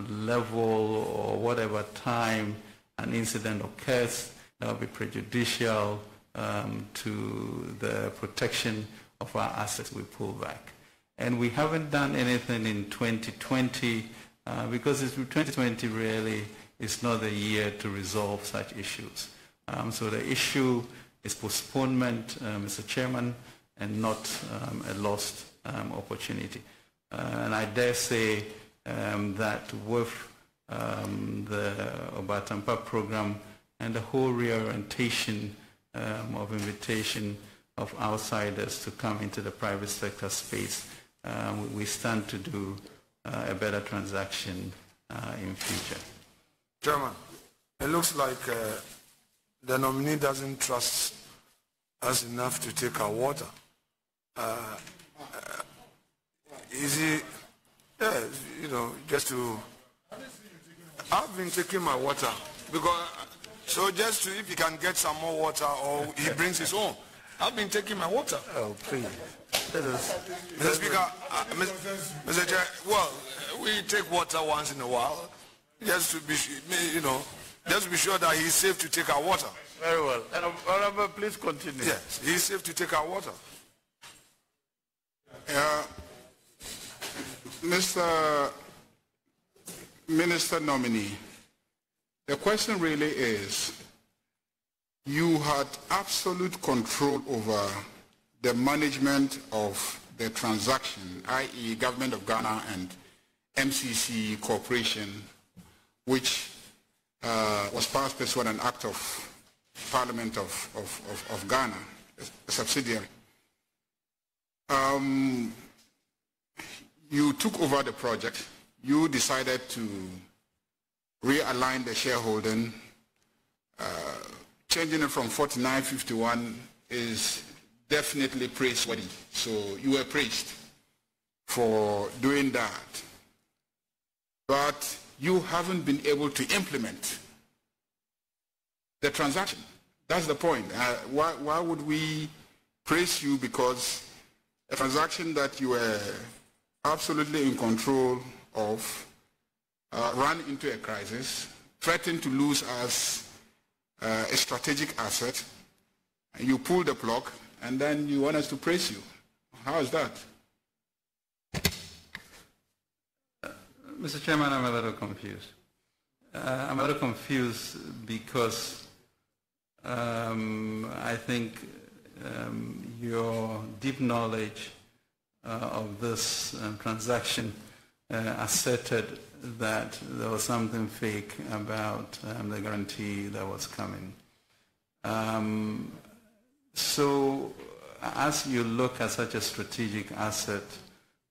Speaker 2: level or whatever time an incident occurs, that will be prejudicial to the protection of our assets, we pull back. And we haven't done anything in 2020 because it's 2020 really it's not the year to resolve such issues. So the issue is postponement, Mr. Chairman, and not a lost opportunity. And I dare say that with the Obatampa program and the whole reorientation of invitation of outsiders to come into the private sector space, we stand to do a better transaction in future.
Speaker 3: Chairman, it looks like the nominee doesn't trust us enough to take our water. Is he, yeah, you know, just to, I've been taking my water, because, so just to, if he can get some more water or he brings his own. I've been taking my water.
Speaker 2: Oh, please.
Speaker 3: Mr. Speaker, Mr. Chair, well, we take water once in a while, just to be, you know, just to be sure that he's safe to take our water.
Speaker 7: Very well. And Honorable, please continue.
Speaker 3: Yes, he's safe to take our water.
Speaker 10: Mr. Minister nominee, the question really is, you had absolute control over the management of the transaction, i.e. Government of Ghana and MCC Corporation, which was passed pursuant an act of Parliament of Ghana, a subsidiary. You took over the project. You decided to realign the shareholding. Changing it from 49.51 is definitely praiseworthy. So you were praised for doing that. But you haven't been able to implement the transaction. That's the point. Why would we praise you? Because a transaction that you were absolutely in control of ran into a crisis, threatened to lose us a strategic asset, and you pull the plug, and then you want us to praise you. How is that?
Speaker 2: Mr. Chairman, I'm a little confused. I'm a little confused because I think your deep knowledge of this transaction asserted that there was something fake about the guarantee that was coming. So as you look at such a strategic asset,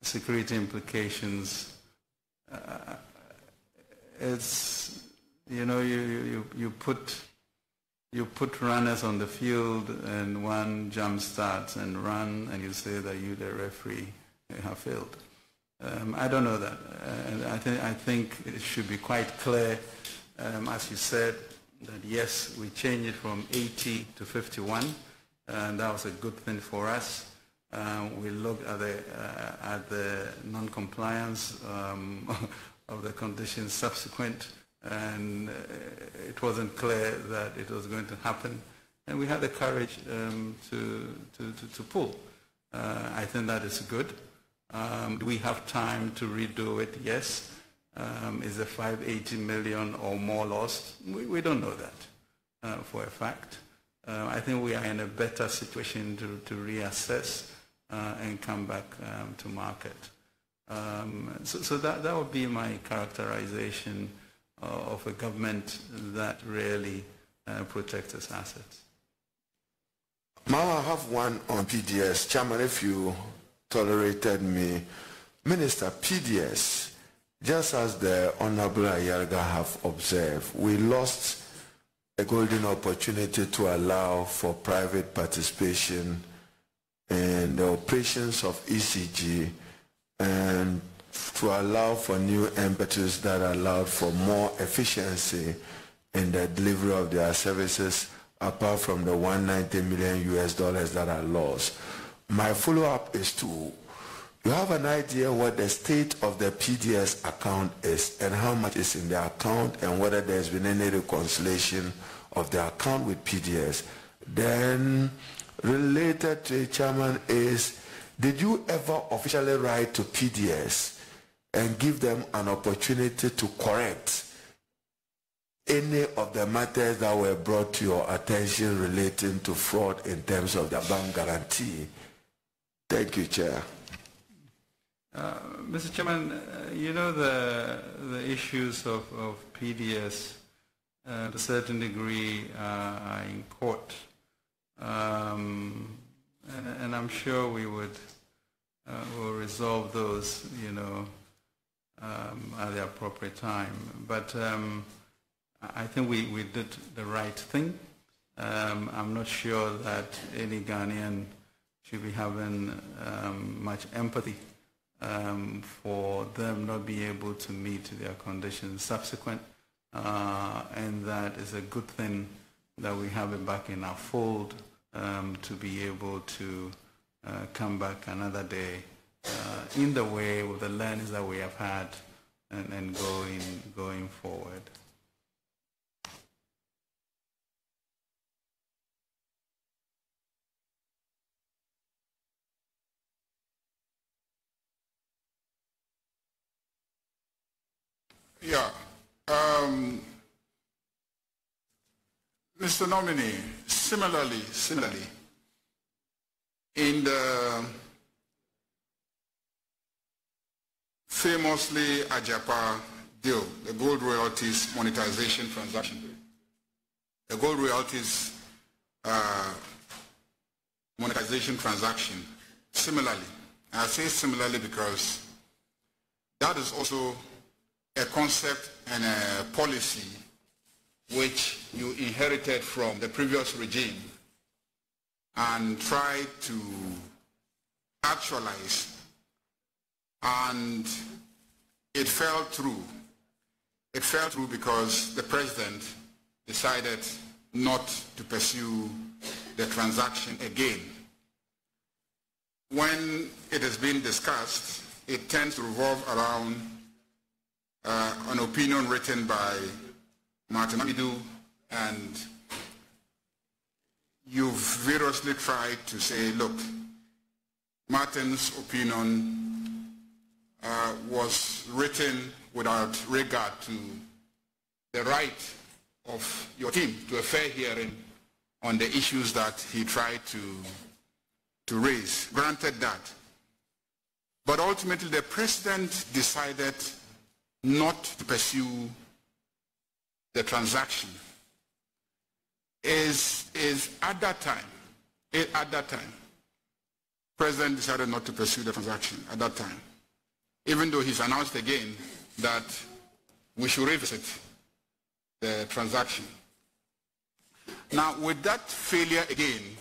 Speaker 2: security implications, it's, you know, you put runners on the field and one jump starts and run, and you say that you, the referee, have failed. I don't know that. I think it should be quite clear, as you said, that yes, we changed it from 80 to 51, and that was a good thing for us. We looked at the non-compliance of the conditions subsequent, and it wasn't clear that it was going to happen, and we had the courage to pull. I think that is good. Do we have time to redo it? Yes. Is the 580 million or more lost? We don't know that for a fact. I think we are in a better situation to reassess and come back to market. So that would be my characterization of a government that really protects its assets.
Speaker 4: Now I have one on PDS. Chairman, if you tolerated me. Minister, PDS, just as the Honorable Ayarga have observed, we lost a golden opportunity to allow for private participation in the operations of ECG and to allow for new impetus that allowed for more efficiency in the delivery of their services, apart from the $190 million that are lost. My follow-up is to, you have an idea what the state of the PDS account is and how much is in the account and whether there's been any reconciliation of the account with PDS. Then related to it, Chairman, is did you ever officially write to PDS and give them an opportunity to correct
Speaker 3: any of the matters that were brought to your attention relating to fraud in terms of the bank guarantee? Thank you, Chair.
Speaker 2: Mr. Chairman, you know the issues of PDS, to a certain degree, are in court. And I'm sure we will resolve those, at the appropriate time. But I think we did the right thing. I'm not sure that any Ghanaian should be having much empathy for them not being able to meet their conditions subsequent. And that is a good thing that we have it back in our fold to be able to come back another day in the way with the learnings that we have had and going forward.
Speaker 10: Yeah. Mr. Nominee, similarly, in the famously Ajapa deal, the gold royalties monetization transaction, the gold royalties monetization transaction, similarly, I say similarly because that is also a concept and a policy which you inherited from the previous regime and tried to actualize, and it fell through. It fell through because the president decided not to pursue the transaction again. When it is being discussed, it tends to revolve around an opinion written by Martin Amidu, and you've vigorously tried to say, look, Martin's opinion was written without regard to the right of your team to a fair hearing on the issues that he tried to raise. Granted that. But ultimately the president decided not to pursue the transaction. Is at that time, President decided not to pursue the transaction at that time, even though he's announced again that we should revisit the transaction. Now, with that failure again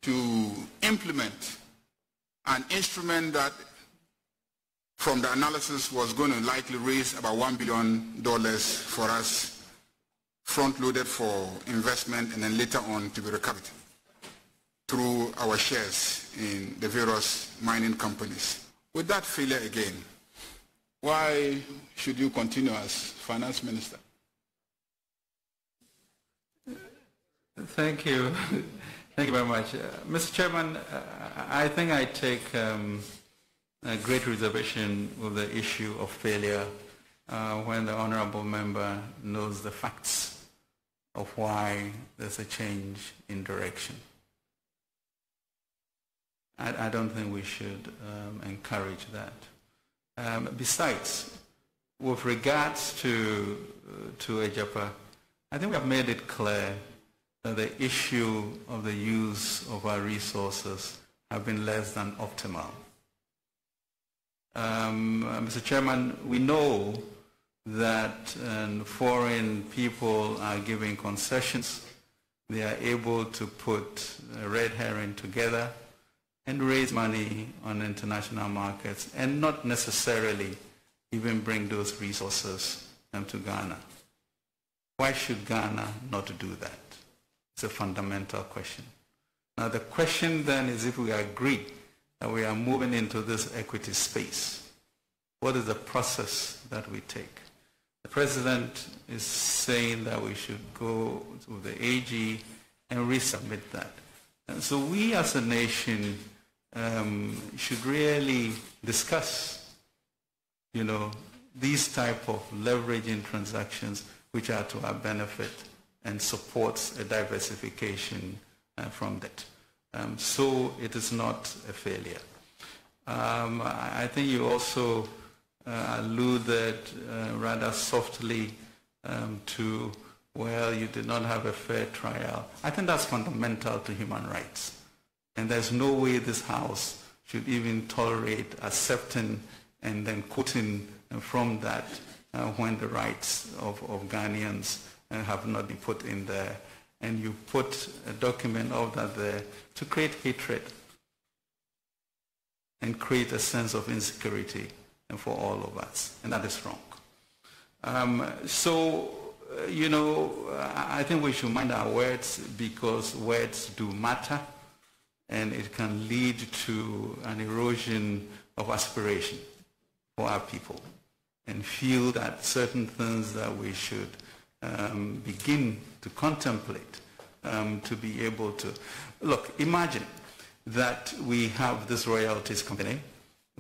Speaker 10: to implement an instrument that from the analysis was going to likely raise about $1 billion for us, front-loaded for investment and then later on to be recovered through our shares in the various mining companies. With that failure again, why should you continue as finance minister?
Speaker 2: Thank you. Thank you very much. Mr. Chairman, I think I take a great reservation with the issue of failure when the honorable member knows the facts of why there's a change in direction. I don't think we should encourage that. Besides, with regards to Ajapa, I think we have made it clear that the issue of the use of our resources have been less than optimal. Mr. Chairman, we know that foreign people are giving concessions. They are able to put a red herring together and raise money on international markets and not necessarily even bring those resources to Ghana. Why should Ghana not do that? It's a fundamental question. Now the question then is, if we agree that we are moving into this equity space, what is the process that we take? The President is saying that we should go to the AG and resubmit that. And so we as a nation should really discuss, these type of leveraging transactions which are to our benefit and supports a diversification from that. So it is not a failure. I think you also alluded rather softly to, well, you did not have a fair trial. I think that's fundamental to human rights. And there's no way this House should even tolerate accepting and then quoting from that when the rights of Ghanaians have not been put in there. And you put a document of that there to create hatred and create a sense of insecurity for all of us. And that is wrong. I think we should mind our words, because words do matter, and it can lead to an erosion of aspiration for our people, and feel that certain things that we should begin to contemplate to be able to. Look, imagine that we have this royalties company,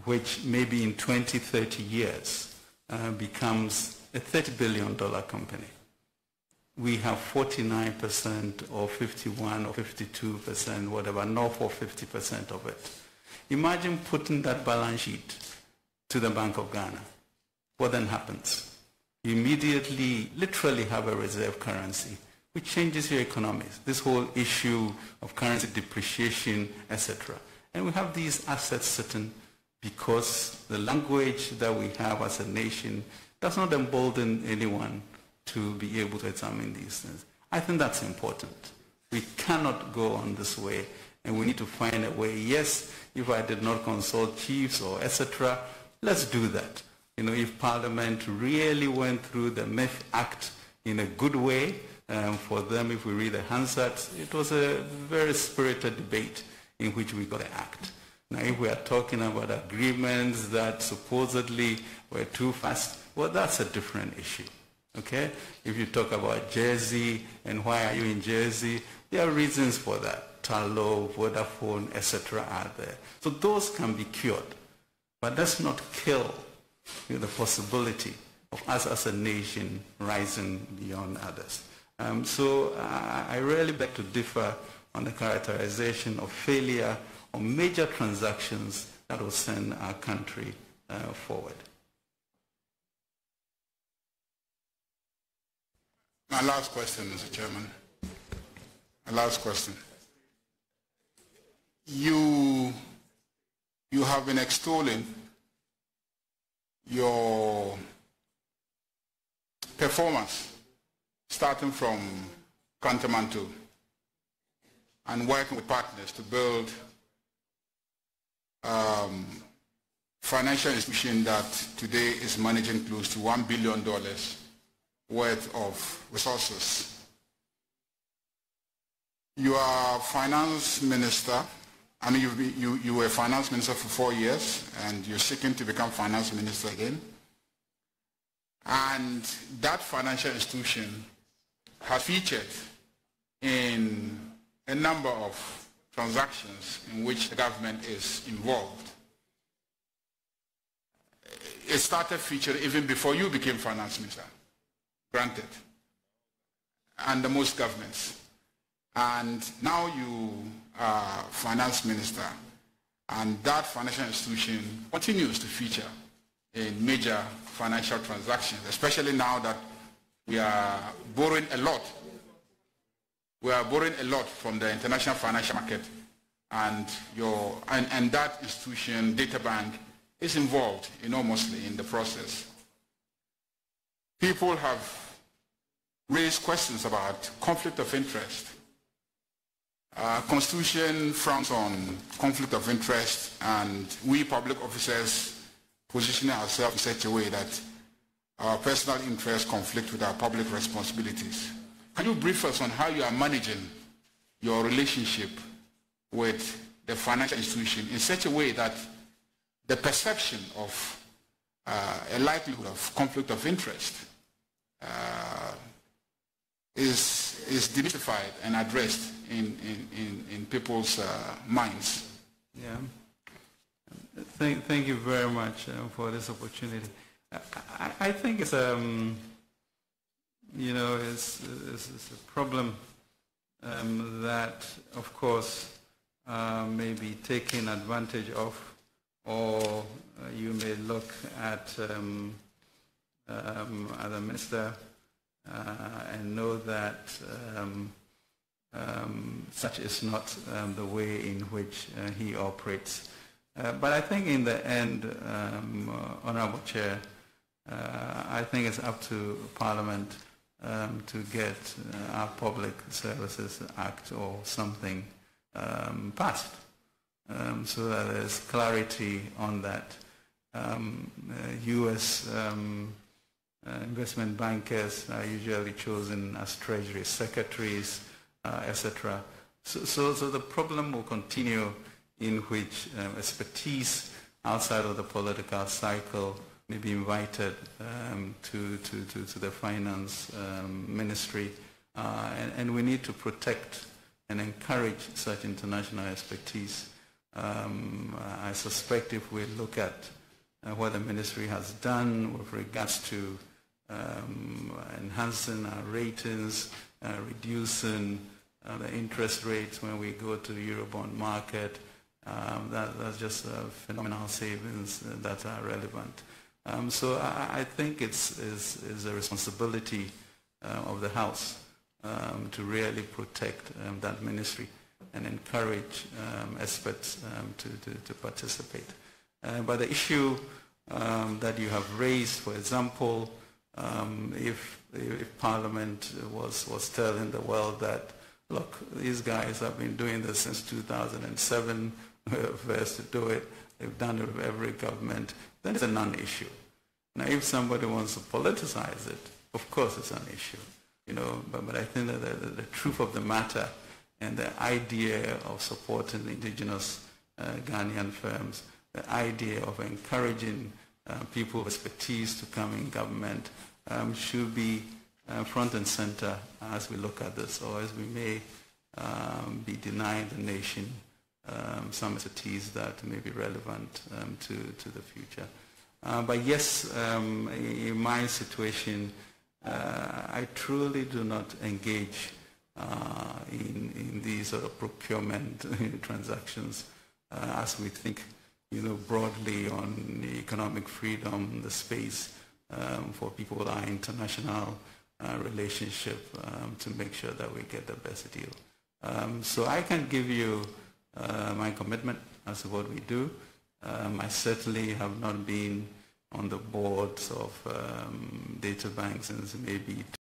Speaker 2: which maybe in 20, 30 years becomes a $30 billion company. We have 49% or 51 or 52%, whatever, north of 50% of it. Imagine putting that balance sheet to the Bank of Ghana. What then happens? You immediately, literally have a reserve currency, which changes your economies. This whole issue of currency depreciation, etc. And we have these assets sitting because the language that we have as a nation does not embolden anyone to be able to examine these things. I think that's important. We cannot go on this way, and we need to find a way. Yes, if I did not consult chiefs or etc., let's do that. If Parliament really went through the MIF Act in a good way, for them, if we read the Hansard, it was a very spirited debate in which we got the act. Now, if we are talking about agreements that supposedly were too fast, well, that's a different issue. Okay? If you talk about Jersey and why are you in Jersey, there are reasons for that. Talo, Vodafone, etc. are there. So those can be cured. But let's not kill the possibility of us as a nation rising beyond others. So I really beg to differ on the characterization of failure on major transactions that will send our country forward.
Speaker 10: My last question, Mr. Chairman. My last question. You have been extolling your performance starting from Kantamanto and working with partners to build financial institution that today is managing close to $1 billion worth of resources. You are finance minister. I mean, you were finance minister for 4 years, and you're seeking to become finance minister again. And that financial institution has featured in a number of transactions in which the government is involved. It started featuring even before you became finance minister, granted, under most governments. And now you are finance minister, and that financial institution continues to feature in major financial transactions, especially now that we are borrowing a lot. We are borrowing a lot from the international financial market, and that institution, Data Bank, is involved enormously in the process. People have raised questions about conflict of interest. Constitution frowns on conflict of interest, and we public officers position ourselves in such a way that our personal interests conflict with our public responsibilities. Can you brief us on how you are managing your relationship with the financial institution in such a way that the perception of a likelihood of conflict of interest is demystified and addressed in people's minds?
Speaker 2: Yeah. Thank you very much for this opportunity. I think it's you know, it's a problem that, of course, may be taken advantage of, or you may look at the minister and know that such is not the way in which he operates. But I think in the end, Honorable Chair, I think it's up to Parliament to get our Public Services Act or something passed, so that there's clarity on that. U.S. investment bankers are usually chosen as Treasury secretaries, etc. So the problem will continue, in which expertise outside of the political cycle may be invited to the finance ministry, and we need to protect and encourage such international expertise. I suspect if we look at what the ministry has done with regards to enhancing our ratings, reducing the interest rates when we go to the Eurobond market, that's just phenomenal savings that are relevant. So I think it's a responsibility of the House to really protect that ministry and encourage experts to participate. But the issue that you have raised, for example, if Parliament was telling the world that, look, these guys have been doing this since 2007, we're first to do it, they've done it with every government, then it's a non-issue. Now, if somebody wants to politicize it, of course it's an issue, you know. But I think that the truth of the matter and the idea of supporting indigenous Ghanaian firms, the idea of encouraging people with expertise to come in government should be front and center as we look at this, or as we may be denying the nation some expertise that may be relevant to the future. But yes, in my situation, I truly do not engage in these sort of procurement transactions as we think, you know, broadly on the economic freedom, the space for people, our international relationship to make sure that we get the best deal. So I can give you my commitment as to what we do. I certainly have not been on the boards of data banks since maybe